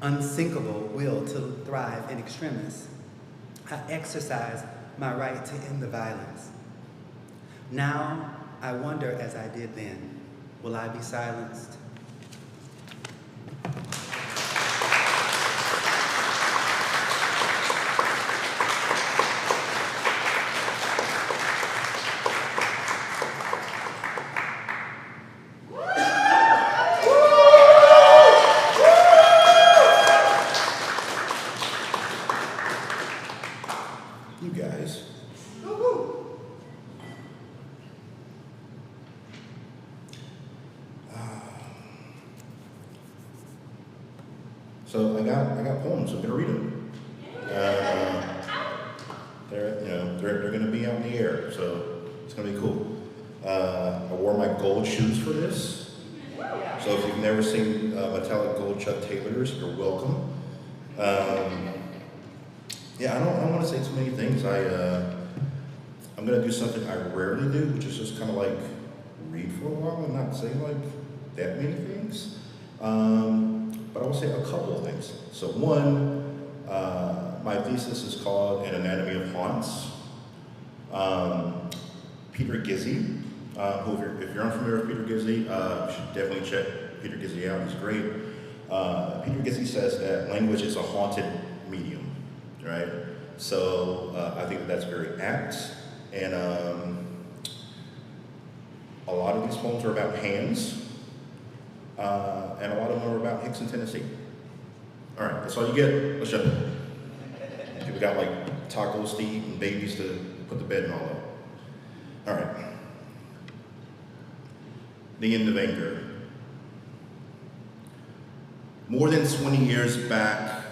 Unsinkable will to thrive in extremis. I exercise my right to end the violence. Now, I wonder, as I did then, will I be silenced? You guys. So I got poems. I'm gonna read them. They're gonna be out in the air, so it's gonna be cool. I wore my gold shoes for this. So if you've never seen metallic gold Chuck Taylors, you're welcome. I don't want to say too many things. I'm gonna do something I rarely do, which is just kind of like read for a while and not say like that many things. But I will say a couple of things. So one, my thesis is called An Anatomy of Haunts. Peter Gizzi, who if you're unfamiliar with Peter Gizzi, you should definitely Peter Gizzi out, he's great. Peter Gizzi says that language is a haunted medium, right? So I think that's very apt. And a lot of these poems are about hands, and a lot of them are about Hickson, Tennessee. All right, that's all you get. Let's jump in. People got like tacos to eat and babies to put the bed and all that. All right. The end of anger. More than 20 years back,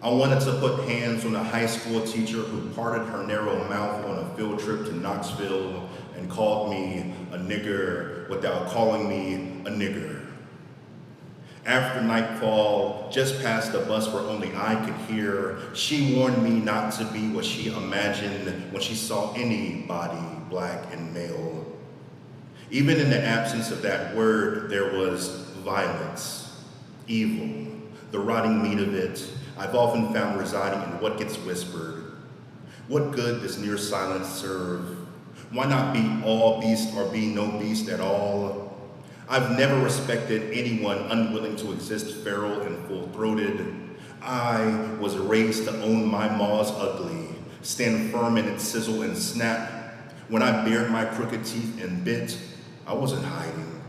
I wanted to put hands on a high school teacher who parted her narrow mouth on a field trip to Knoxville and called me a nigger without calling me a nigger. After nightfall, just past the bus where only I could hear, she warned me not to be what she imagined when she saw anybody black and male. Even in the absence of that word, there was violence, evil, the rotting meat of it. I've often found residing in what gets whispered. What good does near silence serve? Why not be all beast or be no beast at all? I've never respected anyone unwilling to exist feral and full-throated. I was raised to own my maw's ugly, stand firm in its sizzle and snap. When I bared my crooked teeth and bit, I wasn't hiding.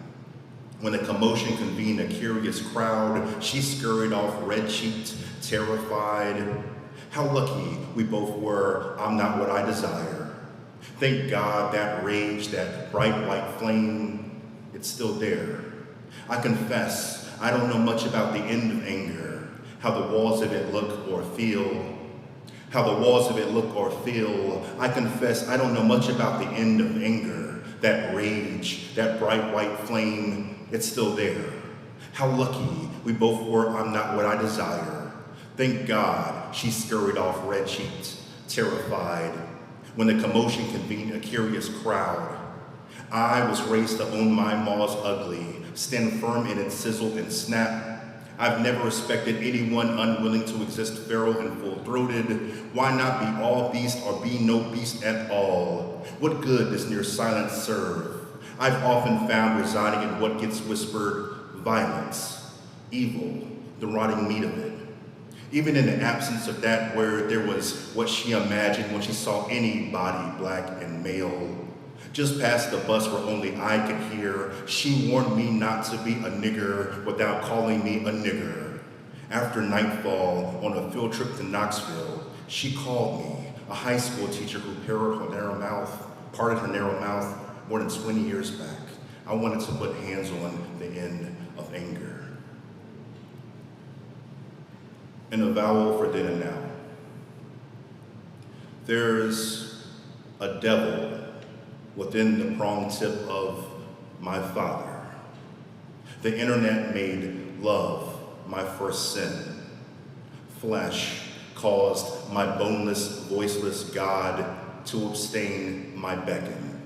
When the commotion convened a curious crowd, she scurried off red-cheeked, terrified. How lucky we both were, I'm not what I desire. Thank God that rage, that bright white flame, it's still there. I confess, I don't know much about the end of anger, how the walls of it look or feel. How the walls of it look or feel. I confess, I don't know much about the end of anger, that rage, that bright white flame, it's still there. How lucky we both were, I'm not what I desire. Thank God she scurried off red-cheeked, terrified, when the commotion convened a curious crowd. I was raised to own my maw's ugly, stand firm in its sizzle and snap. I've never respected anyone unwilling to exist feral and full-throated. Why not be all beast or be no beast at all? What good does near silence serve? I've often found residing in what gets whispered, violence, evil, the rotting meat of it. Even in the absence of that word, there was what she imagined when she saw anybody black and male. Just past the bus where only I could hear, she warned me not to be a nigger without calling me a nigger. After nightfall, on a field trip to Knoxville, she called me, a high school teacher who parted her narrow mouth more than 20 years back. I wanted to put hands on the end of anger. An avowal for then and now. There's a devil within the prong tip of my father. The internet made love my first sin. Flesh caused my boneless, voiceless God to abstain my beckon.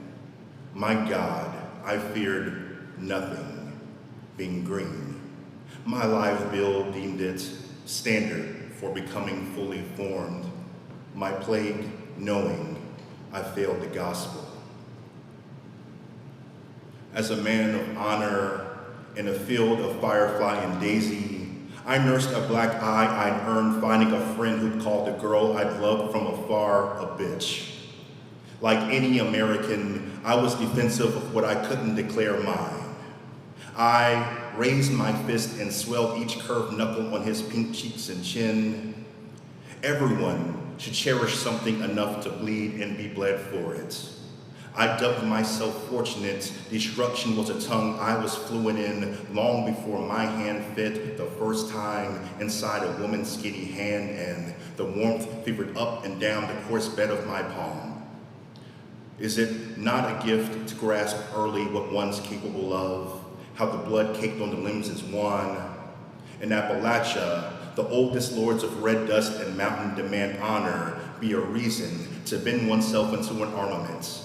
My God, I feared nothing, being green. My live bill deemed it standard for becoming fully formed. My plague, knowing I failed the gospel. As a man of honor in a field of firefly and daisy, I nursed a black eye I'd earned finding a friend who'd called the girl I'd loved from afar a bitch. Like any American, I was defensive of what I couldn't declare mine. I raised my fist and swelled each curved knuckle on his pink cheeks and chin. Everyone should cherish something enough to bleed and be bled for it. I dubbed myself fortunate. Destruction was a tongue I was fluent in long before my hand fit the first time inside a woman's skinny hand and the warmth fevered up and down the coarse bed of my palm. Is it not a gift to grasp early what one's capable of? How the blood caked on the limbs is one. In Appalachia, the oldest lords of red dust and mountain demand honor be a reason to bend oneself into an armament.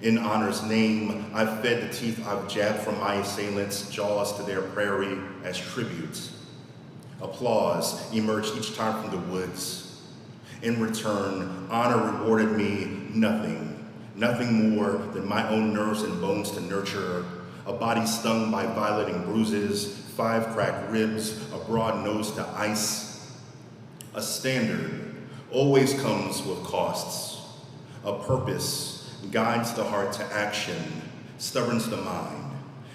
In honor's name, I've fed the teeth I've jabbed from my assailants' jaws to their prairie as tribute. Applause emerged each time from the woods. In return, honor rewarded me nothing more than my own nerves and bones to nurture, a body stung by violating bruises, 5 cracked ribs, a broad nose to ice. A standard always comes with costs. A purpose guides the heart to action, stubborns the mind,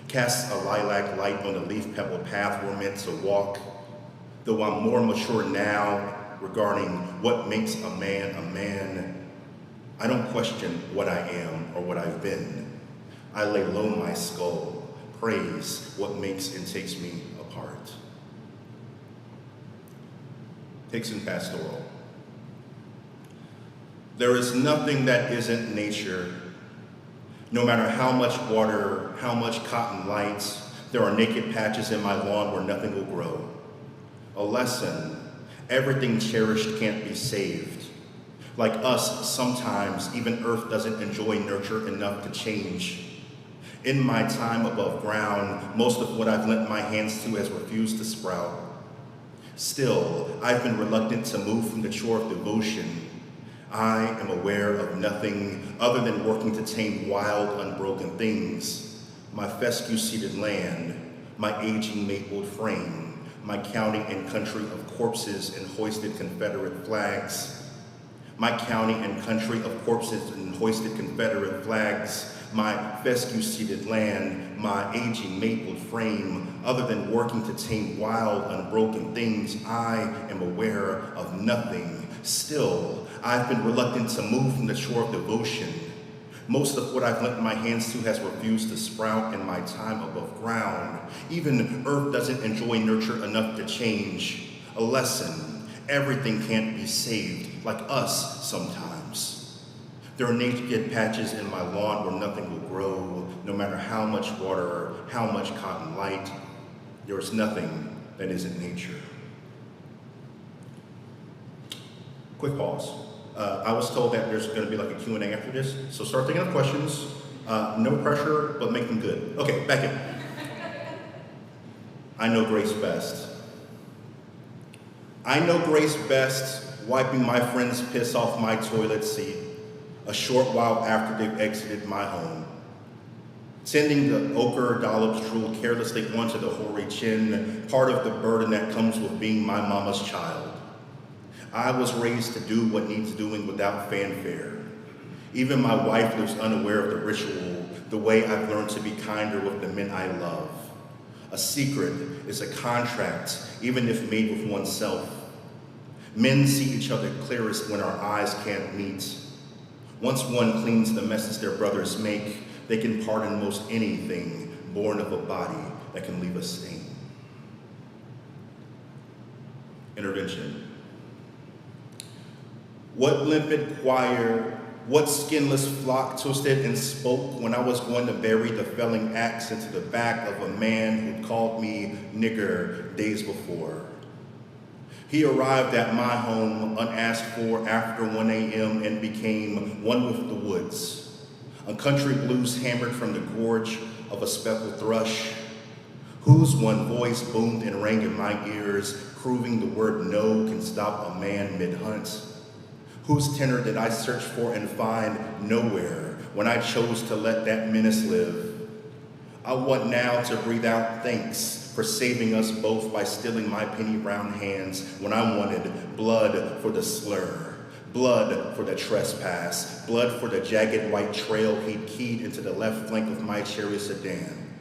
casts a lilac light on the leaf-pebbled path we're meant to walk. Though I'm more mature now regarding what makes a man, I don't question what I am or what I've been. I lay low my skull, praise what makes and takes me apart. Hickson Pastoral. There is nothing that isn't nature. No matter how much water, how much cotton lights, there are naked patches in my lawn where nothing will grow. A lesson, everything cherished can't be saved. Like us, sometimes even earth doesn't enjoy nurture enough to change. In my time above ground, most of what I've lent my hands to has refused to sprout. Still, I've been reluctant to move from the chore of devotion. I am aware of nothing other than working to tame wild, unbroken things. My fescue-seated land, my aging mapled frame, my county and country of corpses and hoisted Confederate flags. My county and country of corpses and hoisted Confederate flags, my fescue-seated land, my aging mapled frame, other than working to tame wild, unbroken things, I am aware of nothing. Still, I've been reluctant to move from the shore of devotion. Most of what I've lent my hands to has refused to sprout in my time above ground. Even earth doesn't enjoy nurture enough to change. A lesson, everything can't be saved, like us sometimes. There are naked patches in my lawn where nothing will grow, no matter how much water, how much cotton light. There is nothing that isn't nature. Quick pause. I was told that there's going to be like a Q&A after this, so start thinking of questions. No pressure, but make them good. Okay, back in. I know grace best. I know grace best wiping my friend's piss off my toilet seat a short while after they've exited my home. Sending the ochre dollops drool carelessly onto the hoary chin, part of the burden that comes with being my mama's child. I was raised to do what needs doing without fanfare. Even my wife lives unaware of the ritual, the way I've learned to be kinder with the men I love. A secret is a contract, even if made with oneself. Men see each other clearest when our eyes can't meet. Once one cleans the messes their brothers make, they can pardon most anything born of a body that can leave a stain. Intervention. What limpid choir, what skinless flock twisted and spoke when I was going to bury the felling axe into the back of a man who called me nigger days before. He arrived at my home unasked for after 1 a.m. and became one with the woods. A country blues hammered from the gorge of a speckled thrush, whose one voice boomed and rang in my ears, proving the word no can stop a man mid-hunt. Whose tenor did I search for and find nowhere when I chose to let that menace live? I want now to breathe out thanks for saving us both by stealing my penny brown hands when I wanted blood for the slur, blood for the trespass, blood for the jagged white trail he'd keyed into the left flank of my cherry sedan.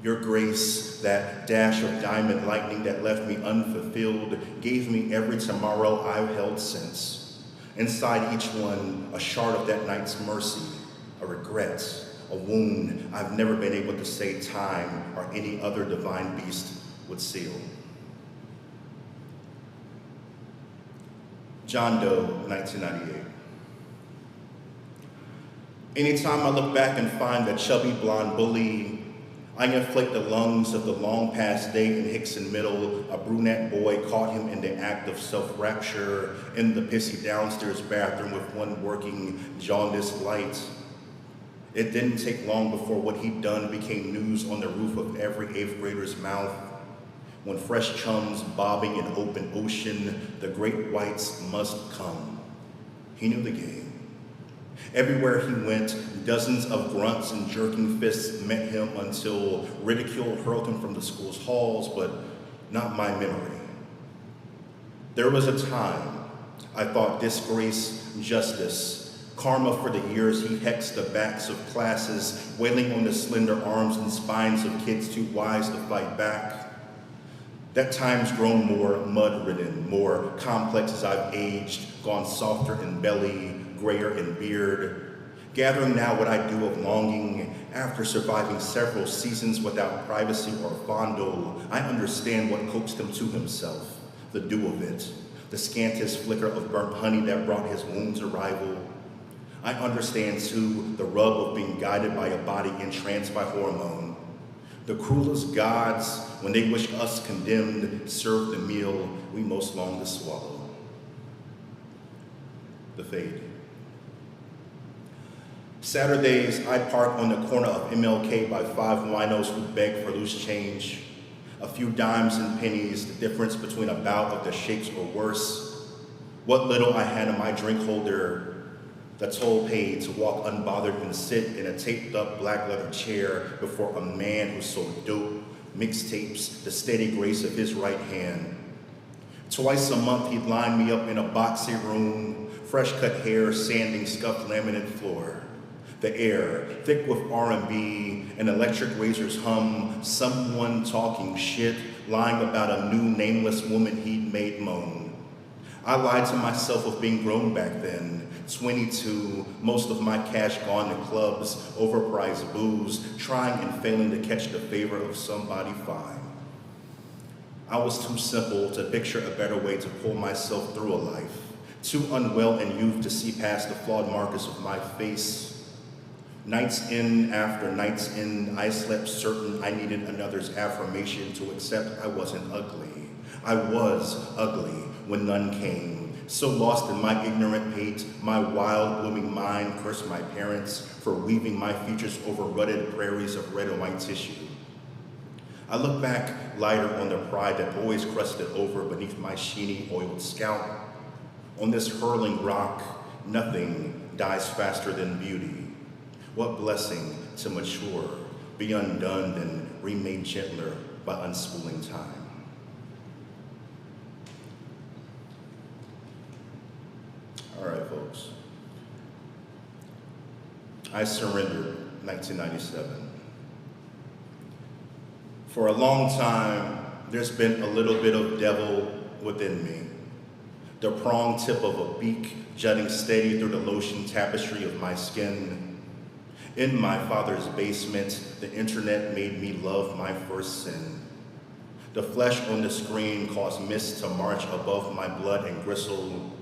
Your grace, that dash of diamond lightning that left me unfulfilled, gave me every tomorrow I've held since. Inside each one, a shard of that night's mercy, a regret, a wound I've never been able to say time or any other divine beast would seal. John Doe, 1998. Anytime I look back and find that chubby blonde bully, I inflate the lungs of the long past day in Hickson Middle. A brunette boy caught him in the act of self-rapture in the pissy downstairs bathroom with one working jaundiced light. It didn't take long before what he'd done became news on the roof of every 8th grader's mouth. When fresh chums bobbing in open ocean, the great whites must come. He knew the game. Everywhere he went, dozens of grunts and jerking fists met him until ridicule hurled him from the school's halls, but not my memory. There was a time I thought disgrace, justice, karma for the years he hexed the backs of classes, wailing on the slender arms and spines of kids too wise to fight back. That time's grown more mud-ridden, more complex as I've aged, gone softer in belly, grayer in beard, gathering now what I do of longing. After surviving several seasons without privacy or fondle, I understand what coaxed him to himself, the dew of it, the scantest flicker of burnt honey that brought his wound's arrival. I understand too the rub of being guided by a body entranced by hormone. The cruelest gods, when they wish us condemned, serve the meal we most long to swallow. The fade. Saturdays, I park on the corner of MLK by 5 winos who beg for loose change. A few dimes and pennies, the difference between a bout of the shakes or worse. What little I had in my drink holder, the toll paid to walk unbothered and sit in a taped up black leather chair before a man who sold dope, mixtapes, the steady grace of his right hand. Twice a month he'd line me up in a boxy room, fresh cut hair, sanding scuffed laminate floor. The air, thick with R&B, an electric razor's hum, someone talking shit, lying about a new nameless woman he'd made moan. I lied to myself of being grown back then, 22, most of my cash gone to clubs, overpriced booze, trying and failing to catch the favor of somebody fine. I was too simple to picture a better way to pull myself through a life, too unwell in youth to see past the flawed markers of my face. Nights in after nights in, I slept certain I needed another's affirmation to accept I wasn't ugly. I was ugly when none came. So lost in my ignorant hate, my wild blooming mind cursed my parents for weaving my features over rutted prairies of red and white tissue. I look back lighter on the pride that always crusted over beneath my sheeny oiled scalp. On this hurling rock, nothing dies faster than beauty. What blessing to mature, be undone and remade gentler by unspooling time. All right, folks. I surrendered 1997. For a long time, there's been a little bit of devil within me. The prong tip of a beak jutting steady through the lotion tapestry of my skin. In my father's basement, the internet made me love my first sin. The flesh on the screen caused mist to march above my blood and gristle.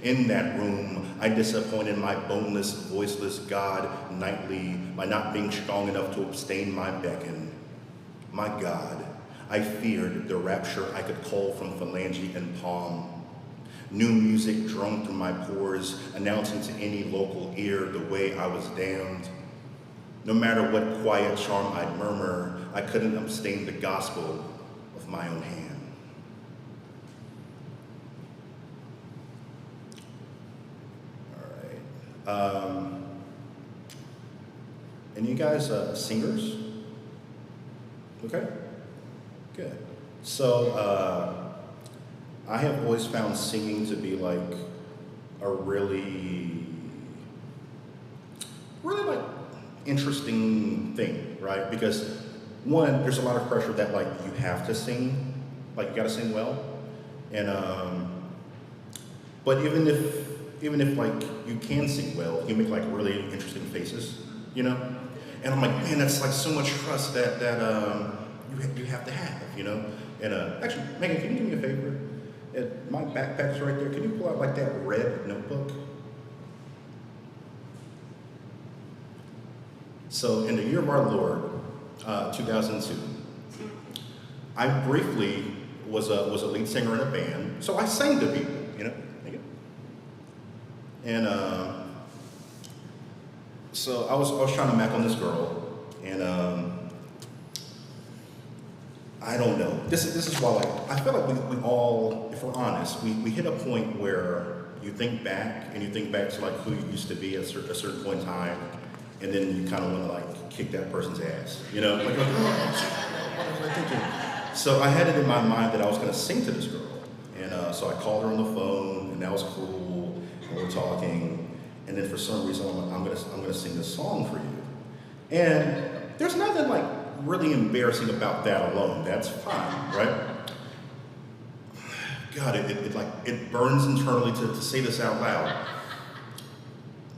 In that room, I disappointed my boneless, voiceless God nightly by not being strong enough to abstain my beckon. My God, I feared the rapture I could call from phalange and palm. New music drummed through my pores, announcing to any local ear the way I was damned. No matter what quiet charm I'd murmur, I couldn't abstain the gospel of my own hand. All right. And you guys singers? Okay, good. So I have always found singing to be like a really like interesting thing, right? Because one, there's a lot of pressure that like you have to sing, like you gotta sing well. And but even if like you can sing well, you make like really interesting faces, you know? And I'm like, man, that's like so much trust that you have to have, you know? And actually, Megan, can you do me a favor? My backpack's right there. Can you pull out like that red notebook? So in the year of our Lord, 2002, I briefly was a lead singer in a band. So I sang to people, you know? And so I was trying to mac on this girl, and I don't know. This is why, like, I feel like we all, if we're honest, we hit a point where you think back and you think back to like who you used to be at a certain point in time, and then you kind of want to like kick that person's ass, you know? Like, oh, what was I thinking? So I had it in my mind that I was going to sing to this girl, and so I called her on the phone, and that was cool, and we're talking, and then for some reason I'm gonna sing this song for you, and there's nothing like really embarrassing about that alone. That's fine, right? God, it burns internally to say this out loud.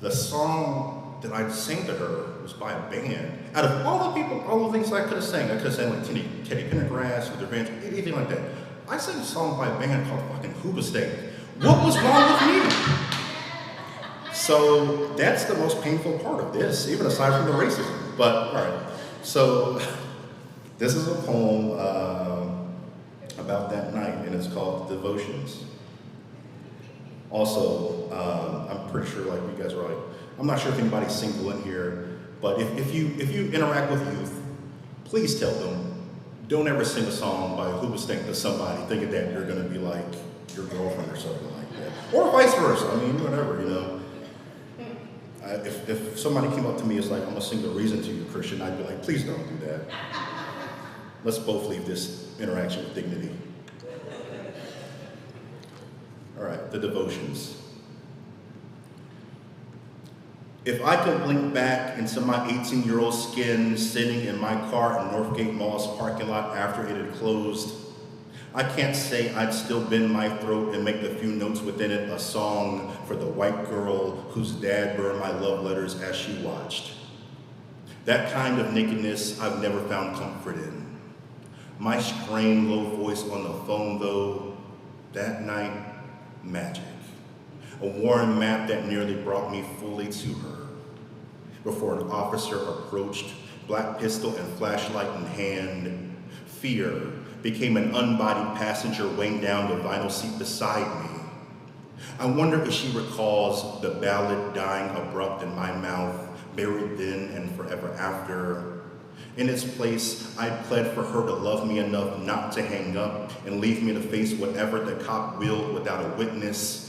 The song that I sang to her was by a band. Out of all the things I could have sang, I could have sang like Teddy Pendergrass, Luther Vandross, anything like that. I sang a song by a band called fucking Hoobastank. What was wrong with me? So that's the most painful part of this, even aside from the racism. But all right, so this is a poem about that night, and it's called Devotions. Also, I'm pretty sure like you guys are like, I'm not sure if anybody's single in here, but if you interact with youth, please tell them, don't ever sing a song by Hoobastank to somebody thinking that you're gonna be like your girlfriend or something like that. Or vice versa, I mean, whatever, you know. If somebody came up to me and was like, I'm gonna sing The Reason to you, Christian, I'd be like, please don't do that. Let's both leave this interaction with dignity. All right, the devotions. If I could blink back into my 18-year-old skin sitting in my car in Northgate Mall's parking lot after it had closed, I can't say I'd still bend my throat and make the few notes within it a song for the white girl whose dad burned my love letters as she watched. That kind of nakedness I've never found comfort in. My strained low voice on the phone though, that night, magic. A worn map that nearly brought me fully to her. Before an officer approached, black pistol and flashlight in hand, fear became an unbodied passenger weighing down the vinyl seat beside me. I wonder if she recalls the ballad dying abrupt in my mouth, buried then and forever after. In its place, I pled for her to love me enough not to hang up and leave me to face whatever the cop willed without a witness.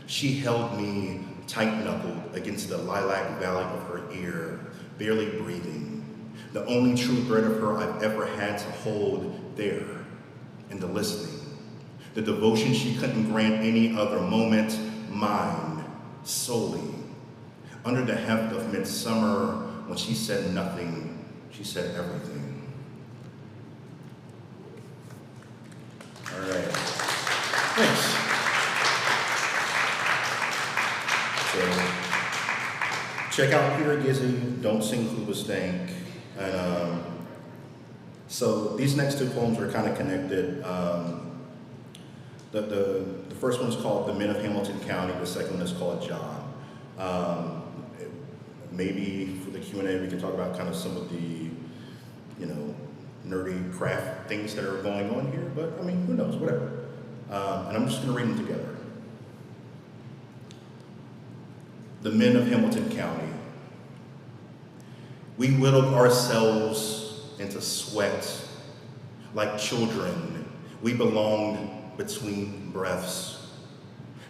She held me tight-knuckled against the lilac valley of her ear, barely breathing. The only true thread of her I've ever had to hold there, in the listening. The devotion she couldn't grant any other moment, mine, solely. Under the heft of midsummer, when she said nothing, she said everything. All right, thanks. So, check out Peter Gizzy, Don't Sing Hoobastank, and so these next two poems are kind of connected. The first one is called The Men of Hamilton County, the second one is called John. Maybe for the Q&A we can talk about kind of some of the, nerdy craft things that are going on here, but I mean, who knows, whatever. And I'm just gonna read them together. The Men of Hamilton County. We whittled ourselves into sweat. Like children, we belonged between breaths.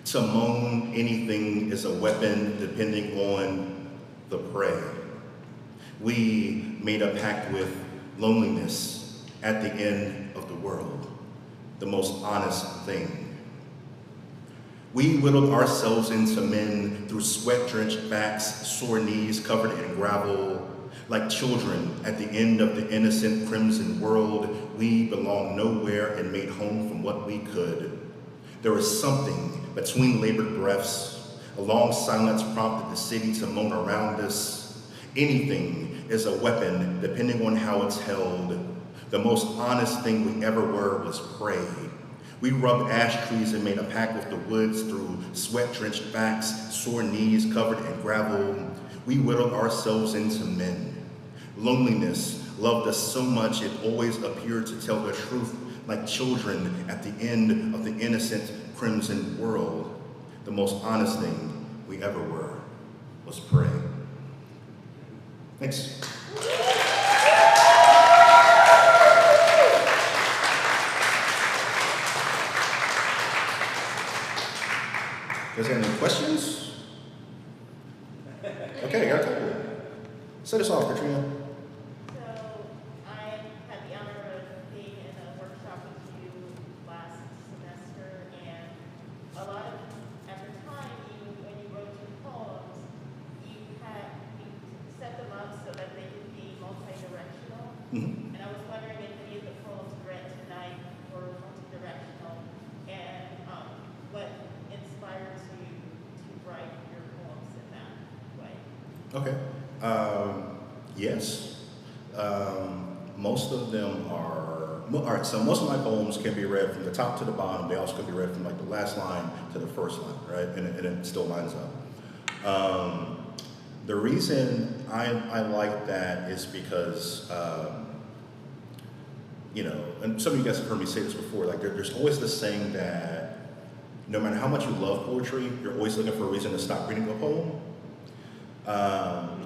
To moan anything is a weapon depending on the prey. We made a pact with loneliness at the end of the world, the most honest thing. We whittled ourselves into men through sweat-drenched backs, sore knees covered in gravel. Like children at the end of the innocent crimson world, we belonged nowhere and made home from what we could. There was something between labored breaths. A long silence prompted the city to moan around us. Anything is a weapon depending on how it's held. The most honest thing we ever were was prey. We rubbed ash trees and made a pact with the woods through sweat-drenched backs, sore knees covered in gravel. We whittled ourselves into men. Loneliness loved us so much it always appeared to tell the truth like children at the end of the innocent crimson world. The most honest thing we ever were was prey. Thanks. guys have any questions? Okay, got a couple. Set us off, Katrina. So I had the honor of being in a workshop with you last semester, and a lot of, at the time, when you wrote your poems, you set them up so that they could be multi-directional. Mm-hmm. And I was wondering if any of the poems read tonight were multi-directional, and what inspires you to write your poems in that way. Okay. Yes. Most of them are, all right, so most of my poems can be read from the top to the bottom. They also can be read from like the last line to the first line, right? And it still lines up. The reason I like that is because, you know, and some of you guys have heard me say this before, like there's always this saying that no matter how much you love poetry, you're always looking for a reason to stop reading a poem.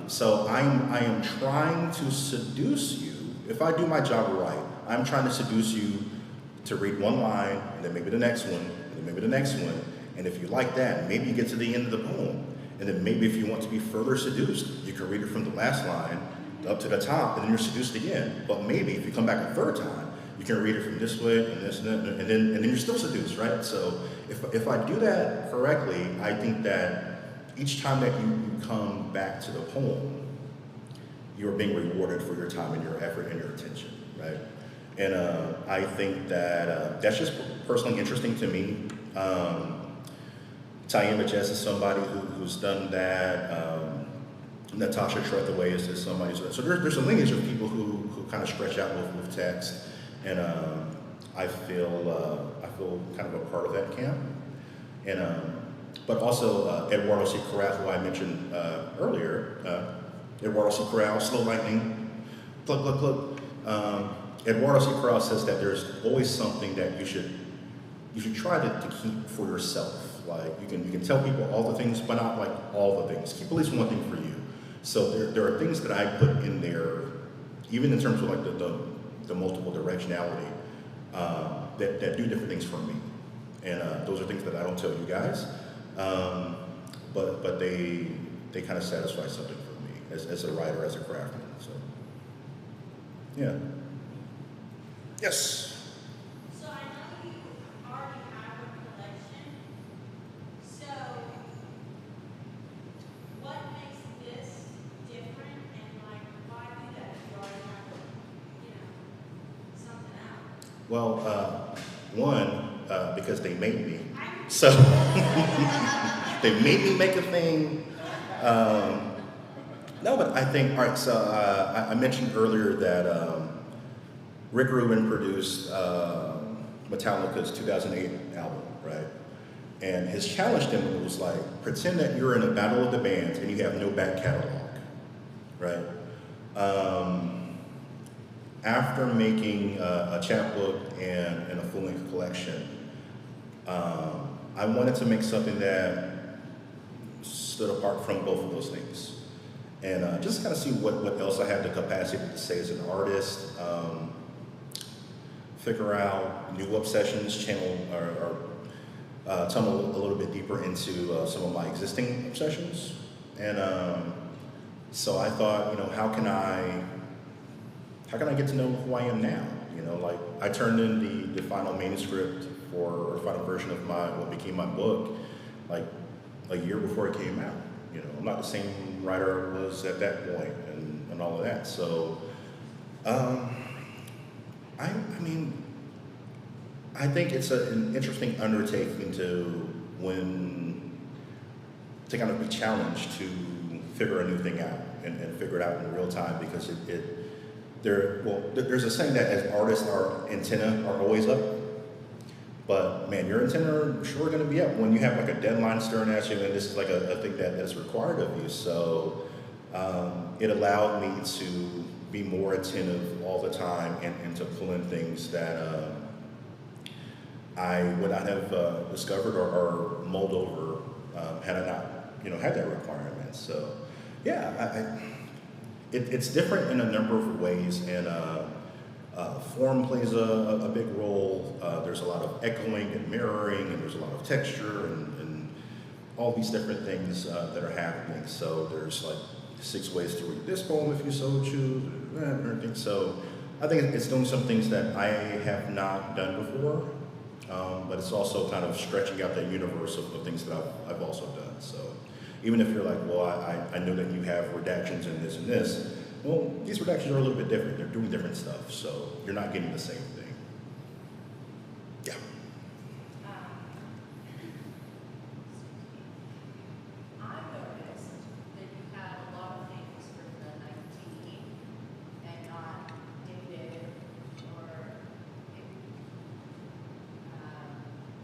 So I am trying to seduce you. If I do my job right, I'm trying to seduce you to read one line, and then maybe the next one, and then maybe the next one. And if you like that, maybe you get to the end of the poem. And then maybe if you want to be further seduced, you can read it from the last line up to the top, and then you're seduced again. But maybe if you come back a third time, you can read it from this way and this and that, and then you're still seduced, right? So if I do that correctly, I think that each time that you come back to the poem, you're being rewarded for your time and your effort and your attention, right? And I think that that's just personally interesting to me. Mckensi is somebody who's done that. Natasha Trethewey is somebody who's done. So there's a lineage of people who kind of stretch out with text, and I feel kind of a part of that camp. And but also Eduardo C. Corral, who I mentioned earlier, Eduardo C. Corral, Slow Lightning, plug, plug, plug. Eduardo C. Corral says that there's always something that you should try to keep for yourself. Like you can tell people all the things, but not like all the things. Keep at least one thing for you. So there are things that I put in there, even in terms of like the multiple directionality, that do different things for me. And those are things that I don't tell you guys, but they kind of satisfy something for me as a writer, as a craftsman. So yeah. Yes. So I know you already have a collection. So what makes this different, and like why do that if you already have, something out? Well, one, because they made me. So they made me make a thing. No, but I think, all right, so I mentioned earlier that Rick Rubin produced Metallica's 2008 album, right? And his challenge to him was like, pretend that you're in a battle of the bands and you have no back catalog, right? After making a chapbook and a full-length collection, I wanted to make something that stood apart from both of those things. And just kind of see what else I had the capacity to say as an artist, figure out new obsessions, channel or tunnel a little bit deeper into some of my existing obsessions. And so I thought, how can I get to know who I am now? Like I turned in the final manuscript or final version of what became my book, like a year before it came out. I'm not the same writer I was at that point and all of that. So, I think it's an interesting undertaking to kind of be challenged to figure a new thing out and figure it out in real time, because there's a saying that as artists, our antenna are always up. But man, your antenna are sure going to be up when you have like a deadline staring at you, and this is like a thing that is required of you. So it allowed me to be more attentive all the time and to pull in things that I would not have discovered or mulled over had I not, had that requirement. So yeah, it's different in a number of ways, and form plays a big role. There's a lot of echoing and mirroring, and there's a lot of texture, and all these different things that are happening. So there's like 6 ways to read this poem if you so choose, and everything. So I think it's doing some things that I have not done before, but it's also kind of stretching out that universe of things that I've also done. So even if you're like, well, I know that you have redactions in this and this, well, these redactions are a little bit different. They're doing different stuff, so you're not getting the same thing. Yeah. I noticed that you had a lot of things from the 19 and not dated, or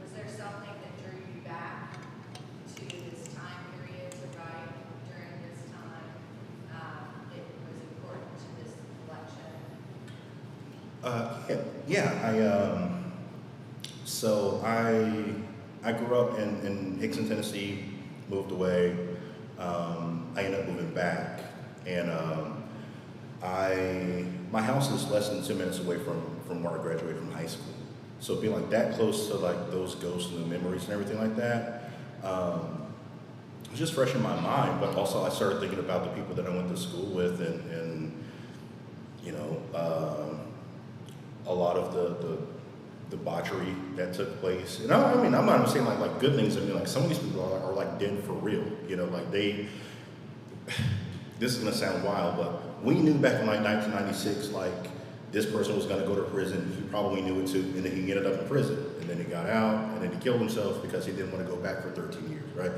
was there something that drew you back to this time period to write during this time that was important to this collection? So I grew up in Hickson, Tennessee, moved away. I ended up moving back, and my house is less than 2 minutes away from where I graduated from high school. So being like that close to like those ghosts and the memories and everything like that, it was just fresh in my mind. But also I started thinking about the people that I went to school with, and you know, a lot of the debauchery that took place. And I mean, I'm not even saying like good things. I mean, like some of these people are like dead for real. You know, like they. This is gonna sound wild, but we knew back in like 1996, like this person was gonna go to prison. He probably knew it too, and then he ended up in prison, and then he got out, and then he killed himself because he didn't want to go back for 13 years, right?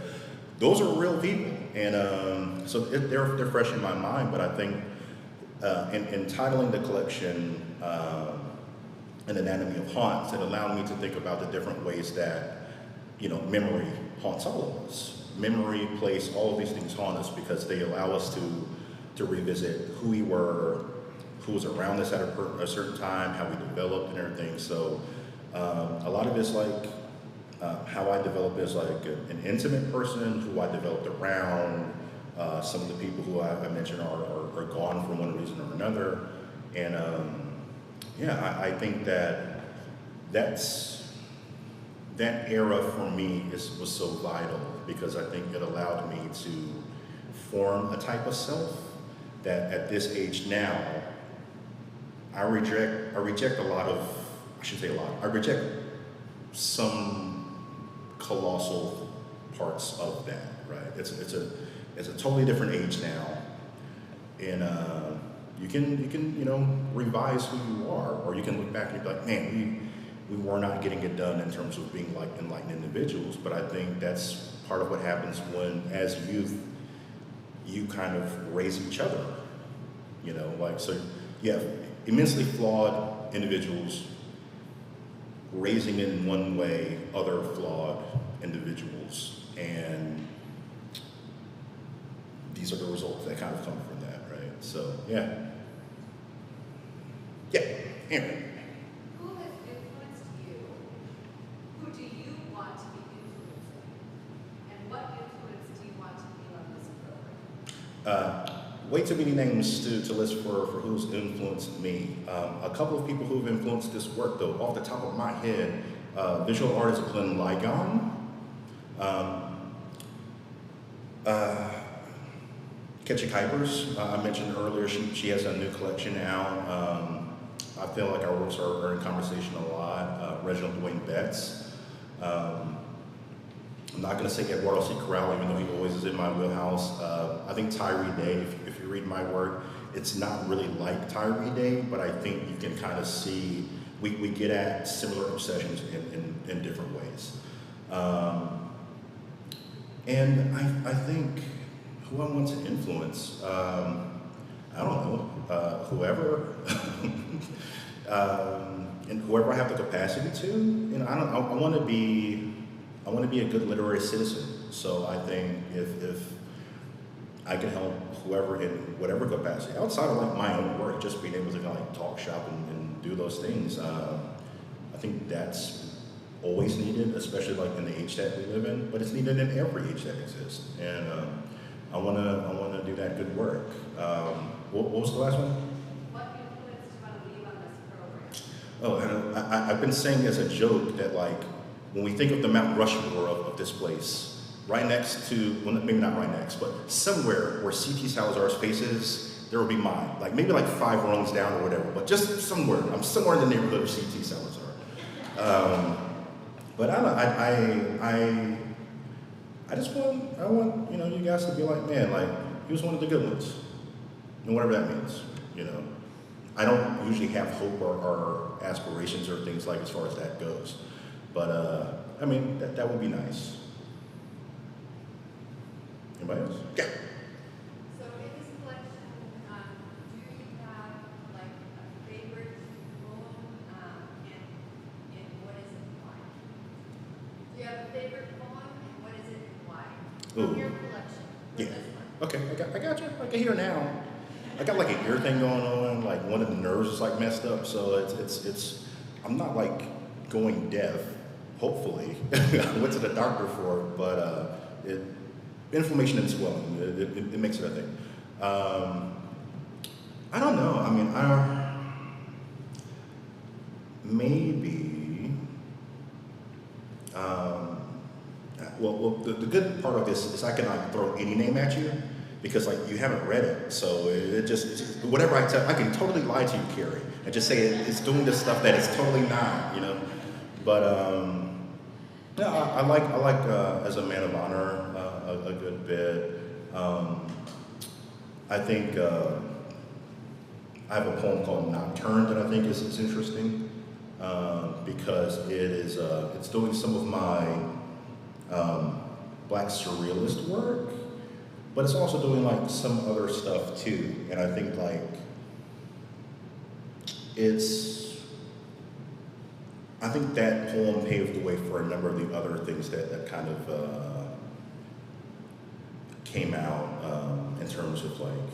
Those are real people, and so they're fresh in my mind. But I think in titling the collection. An Anatomy of Haunts, it allowed me to think about the different ways that, you know, memory haunts all of us. Memory, place, all of these things haunt us because they allow us to revisit who we were, who was around us at a certain time, how we developed and everything. So a lot of it's like how I developed as like an intimate person, who I developed around. Some of the people who I mentioned are gone for one reason or another. And yeah, I think that era for me was so vital because I think it allowed me to form a type of self that at this age now, I reject a lot of, I should say a lot, I reject some colossal parts of that, right? It's a totally different age now. And you can you know, revise who you are, or you can look back and be like, man, we were not getting it done in terms of being like enlightened individuals. But I think that's part of what happens when, as youth, you kind of raise each other. You know, like, so you have immensely flawed individuals raising in one way other flawed individuals, and these are the results that kind of come from that, right? So, yeah. Yeah, Aaron. Who has influenced you? Who do you want to be influencing? And what influence do you want to be on this program? Way too many names to list for who's influenced me. A couple of people who've influenced this work, though, off the top of my head, visual artist Glenn Ligon. Ketchy Kuipers, I mentioned earlier, she has a new collection out. I feel like our works are in conversation a lot. Reginald Dwayne Betts. I'm not going to say Eduardo C. Corral, even though he always is in my wheelhouse. I think Tyree Day, if you read my work, it's not really like Tyree Day, but I think you can kind of see, we get at similar obsessions in different ways. And I think who I want to influence, I don't know, whoever, and whoever I have the capacity to. You know, I want to be a good literary citizen. So I think if I can help whoever in whatever capacity, outside of like my own work, just being able to kind of like talk shop and do those things, I think that's always needed, especially like in the age that we live in. But it's needed in every age that exists, and I wanna do that good work. What was the last one? What influence do you want to leave on this program? Oh, and I've been saying as a joke that like when we think of the Mount Rushmore of this place, right next to, well, maybe not right next, but somewhere where C.T. Salazar's face is, there will be mine. Like maybe like 5 rungs down or whatever, but just somewhere. I'm somewhere in the neighborhood of C.T. Salazar. But I don't know, I just want, you know, you guys to be like, man, like, he was one of the good ones. And whatever that means, you know. I don't usually have hope or aspirations or things like as far as that goes. But, I mean, that would be nice. Anybody else? Yeah. So in this collection, do you have like a favorite poem, and what is it and why? Do you have a favorite poem and what is it and why? From your collection. Yeah. This one. Okay, I got you. I can hear now. I got like an ear thing going on, like one of the nerves is like messed up, so it's I'm not like going deaf, hopefully. I went to the doctor for it, but inflammation and swelling, it makes it a thing. I don't know, I mean, maybe, well, the good part of this is I can like throw any name at you, because like you haven't read it, so it's just whatever I tell, I can totally lie to you, Carrie, and just say it's doing this stuff that it's totally not, you know. But yeah, I like as a man of honor a good bit. I think I have a poem called Nocturne that I think is interesting because it is it's doing some of my Black surrealist work. But it's also doing like some other stuff too. And I think like I think that poem paved the way for a number of the other things that kind of came out in terms of like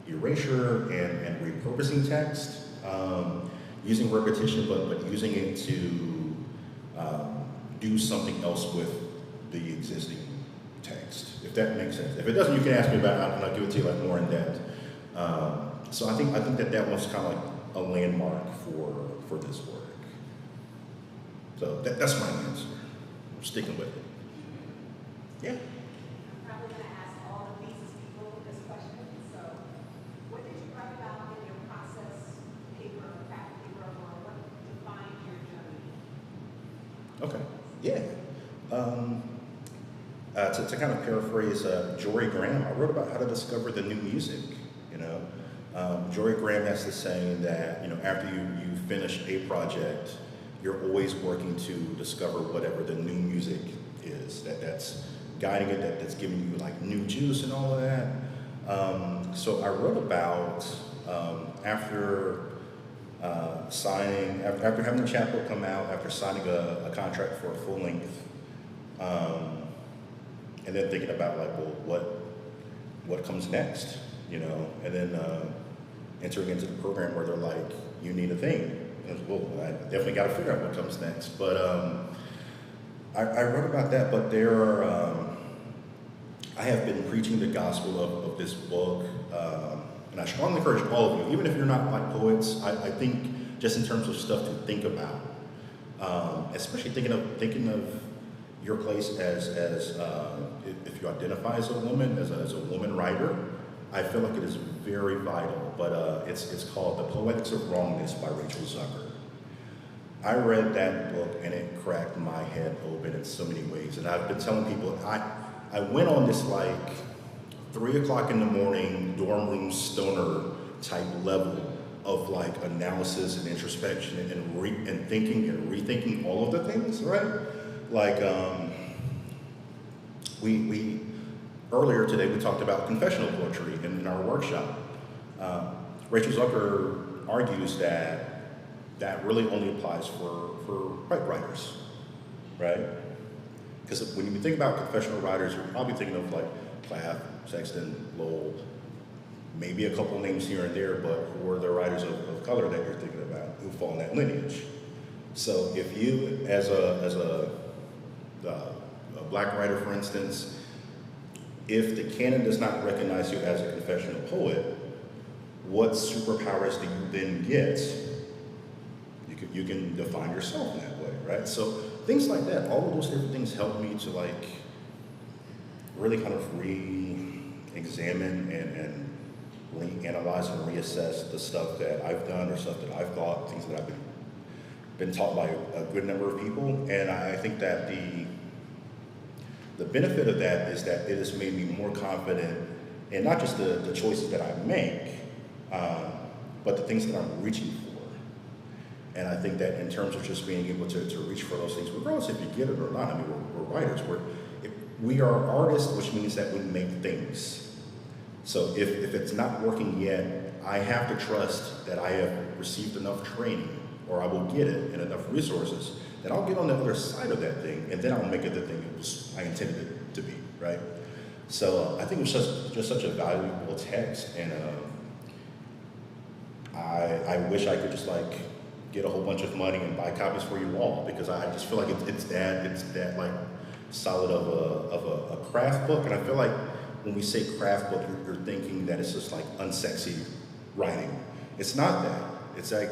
erasure and repurposing text, using repetition, but using it to do something else with the existing text, if that makes sense. If it doesn't, you can ask me about it, and I'll give it to you like more in depth. So I think that was kind of like a landmark for this work. So that's my answer. I'm sticking with it. Yeah. I'm probably going to ask all the thesis people this question. So, what did you write about in your process paper, fact paper, or what defined your journey? Okay. Yeah. To kind of paraphrase Jory Graham, I wrote about how to discover the new music. You know, Jory Graham has this saying that, you know, after you finish a project, you're always working to discover whatever the new music is that's guiding it, that's giving you like new juice and all of that. So I wrote about after having the chapbook come out, after signing a contract for a full length. And then thinking about like, well, what comes next, you know? And then entering into the program where they're like, you need a thing. And well, I definitely got to figure out what comes next. But I wrote about that. But there are, I have been preaching the gospel of this book, and I strongly encourage all of you, even if you're not like poets. I think just in terms of stuff to think about, especially thinking of your place as if you identify as a woman, as a woman writer, I feel like it is very vital. But it's called The Poetics of Wrongness by Rachel Zucker. I read that book and it cracked my head open in so many ways. And I've been telling people, I went on this like 3 o'clock in the morning dorm room stoner type level of like analysis and introspection and thinking and rethinking all of the things, right? Like, we earlier today we talked about confessional poetry in our workshop. Rachel Zucker argues that really only applies for white writers, right? Because when you think about confessional writers, you're probably thinking of like Plath, Sexton, Lowell, maybe a couple names here and there, but who are the writers of color that you're thinking about who fall in that lineage? So if you, as a black writer, for instance, if the canon does not recognize you as a confessional poet, what superpowers do you then get? You can define yourself in that way, right? So things like that, all of those different things help me to like really kind of re-examine and reanalyze and reassess the stuff that I've done or stuff that I've thought, things that I've been taught by a good number of people. And I think that the benefit of that is that it has made me more confident in not just the choices that I make, but the things that I'm reaching for. And I think that in terms of just being able to reach for those things, regardless if you get it or not, I mean, we're writers, we are artists, which means that we make things. So if it's not working yet, I have to trust that I have received enough training, or I will get it, and enough resources, that I'll get on the other side of that thing, and then I'll make it the thing I intended it to be, right? So I think it was just such a valuable text, and I wish I could just like get a whole bunch of money and buy copies for you all, because I just feel like it's that like solid of a craft book. And I feel like when we say craft book, you're thinking that it's just like unsexy writing. It's not that. It's like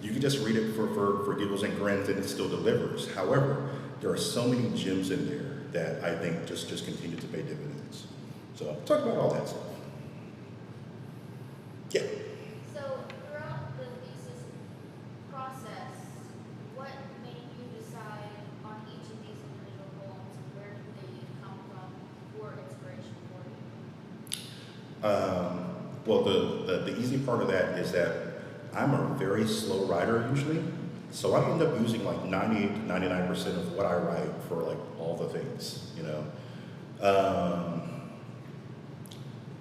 you can just read it for giggles and grins and it still delivers. However, there are so many gems in there that I think just continue to pay dividends. So talk about all that stuff. Yeah. So throughout the thesis process, what made you decide on each of these individual poems, and where did they come from for inspiration for you? Well, the easy part of that is that I'm a very slow writer usually, so I end up using like 98 to 99% of what I write for like all the things, you know.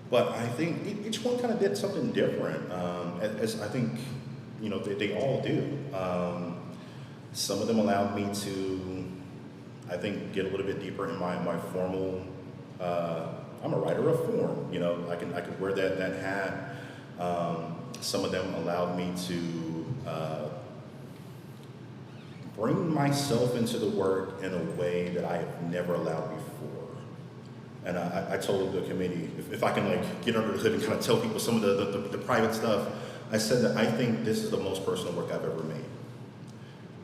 But I think each one kind of did something different, as I think, you know, they all do. Some of them allowed me to, I think, get a little bit deeper in my formal, I'm a writer of form, you know, I could wear that hat. Some of them allowed me to bring myself into the work in a way that I have never allowed before. And I told the committee, if I can like get under the hood and kind of tell people some of the private stuff, I said that I think this is the most personal work I've ever made.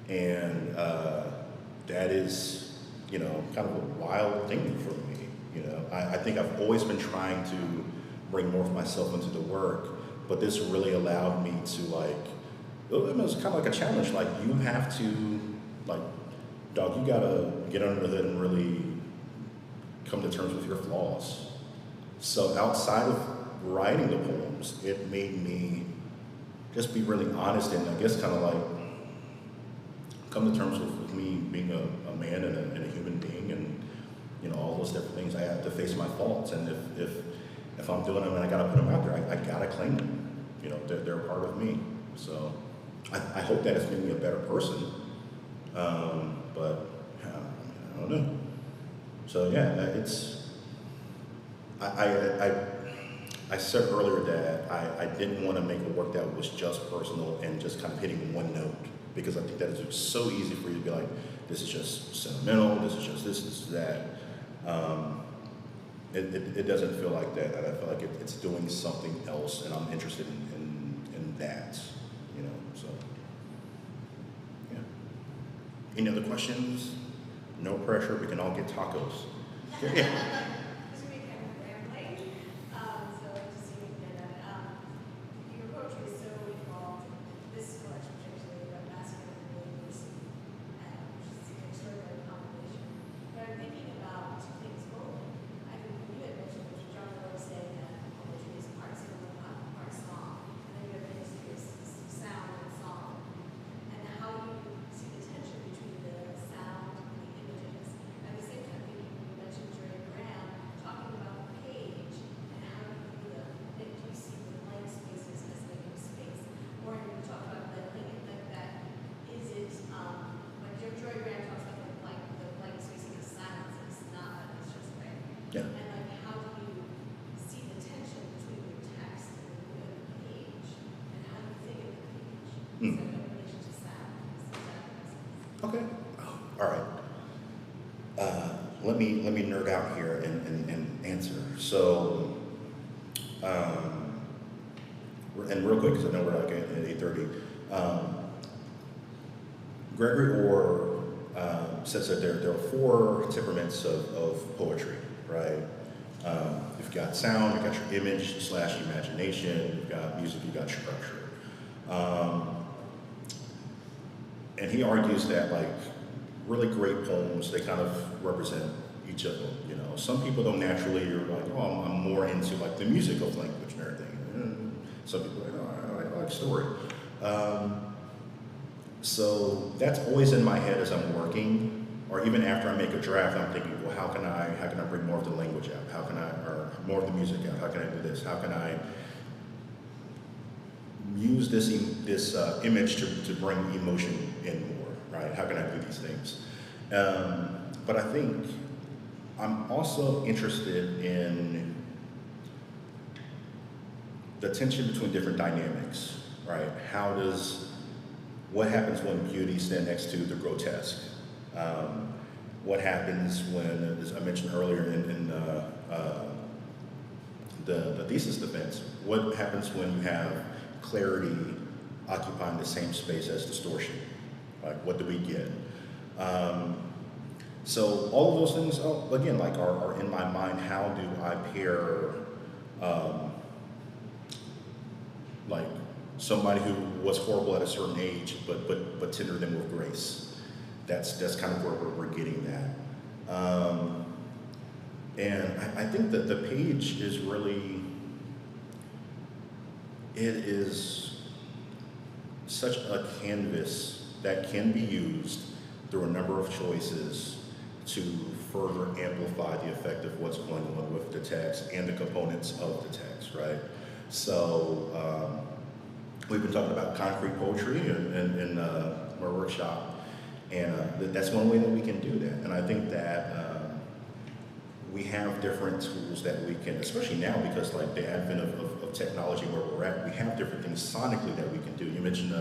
And that is, you know, kind of a wild thing for me. You know, I think I've always been trying to bring more of myself into the work, but this really allowed me to like, it was kind of like a challenge. Like you have to, like, dog, you gotta get under the hood and really come to terms with your flaws. So outside of writing the poems, it made me just be really honest and I guess kind of like come to terms with me being a man and a human being, and you know, all those different things. I have to face my faults, and if I'm doing them and I gotta put them out there, I gotta claim them. You know, they're a part of me. So I hope that it's made me a better person. But I don't know. So yeah, it's, I said earlier that I didn't want to make a work that was just personal and just kind of hitting one note, because I think that it's so easy for you to be like, this is just sentimental, this is just this is that. It doesn't feel like that. I feel like it's doing something else, and I'm interested in that, you know, so, yeah. Any other questions? No pressure, we can all get tacos. Yeah. This will be kind of rambling, so just so you can get that. Your poetry is so involved. This collection, particularly, about masculine and ladies, which is an extraordinary combination. But I'm thinking about two things both. I think you had mentioned, which John was saying, that poetry is part cinema, part song, and then the other thing is sound and song, and how you see the tension between the sound and the images. At the same time, thinking, you mentioned Jerry Graham talking about the page and how you feel that you see the blank spaces as negative space. Or you talk about the like that is it like Jerry Graham talks about the blank spaces as silence. It's not, it's just right. Yeah. And like how do you see the tension between the text and the page, and how do you think of the page? Is that in relation to sound? Okay. All right. Let me nerd out here and answer. So, and real quick, because I know we're like at 8:30. Gregory Orr says that there are four temperaments of poetry, right? You've got sound, you've got your image / imagination, you've got music, you've got structure. And he argues that like really great poems, they kind of represent each of them, you know. Some people don't naturally, you're like, oh, I'm more into like the music of language and everything. And some people are like, oh, I like story. So that's always in my head as I'm working, or even after I make a draft, I'm thinking, well, how can I bring more of the language out? How can I, or more of the music out? How can I do this? How can I use this image to bring emotion in more, right? How can I do these things? But I think I'm also interested in the tension between different dynamics, right? What happens when beauty stands next to the grotesque? What happens when, as I mentioned earlier in the thesis defense, what happens when you have clarity occupying the same space as distortion? Like, what do we get? So all of those things, again, like are in my mind. How do I pair, like somebody who was horrible at a certain age, but tender them with grace? That's kind of where we're getting that. And I think that the page is really, it is such a canvas that can be used through a number of choices to further amplify the effect of what's going on with the text and the components of the text, right? So we've been talking about concrete poetry in our workshop, and that's one way that we can do that. And I think that we have different tools that we can, especially now because like the advent of technology where we're at, we have different things sonically that we can do. You mentioned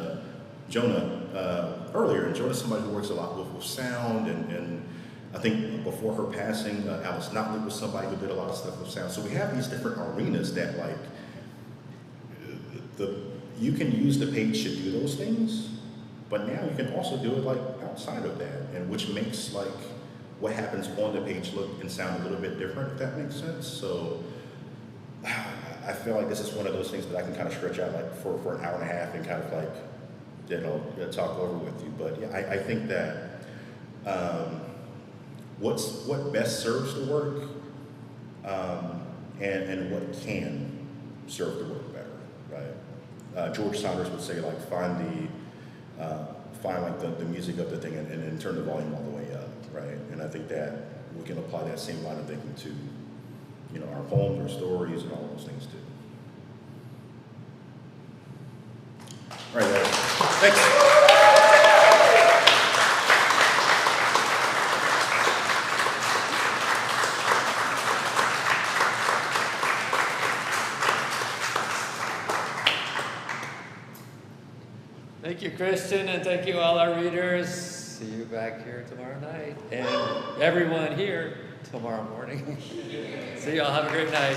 Jonah earlier, and Jonah's somebody who works a lot with sound, and I think before her passing, Alice Notley was somebody who did a lot of stuff with sound. So we have these different arenas that like, you can use the page to do those things, but now you can also do it like outside of that, and which makes like what happens on the page look and sound a little bit different, if that makes sense. So I feel like this is one of those things that I can kind of stretch out like for an hour and a half and kind of like, you know, talk over with you. But yeah, I think that what best serves the work and what can serve the work better, right? George Saunders would say like find like the music of the thing and turn the volume all the way up, right? And I think that we can apply that same line of thinking to, you know, our poems, our stories, and all those things too. All right, guys. Thanks. Thank you, Christian, and thank you all our readers. See you back here tomorrow night, and everyone here tomorrow morning. See y'all. Have a great night.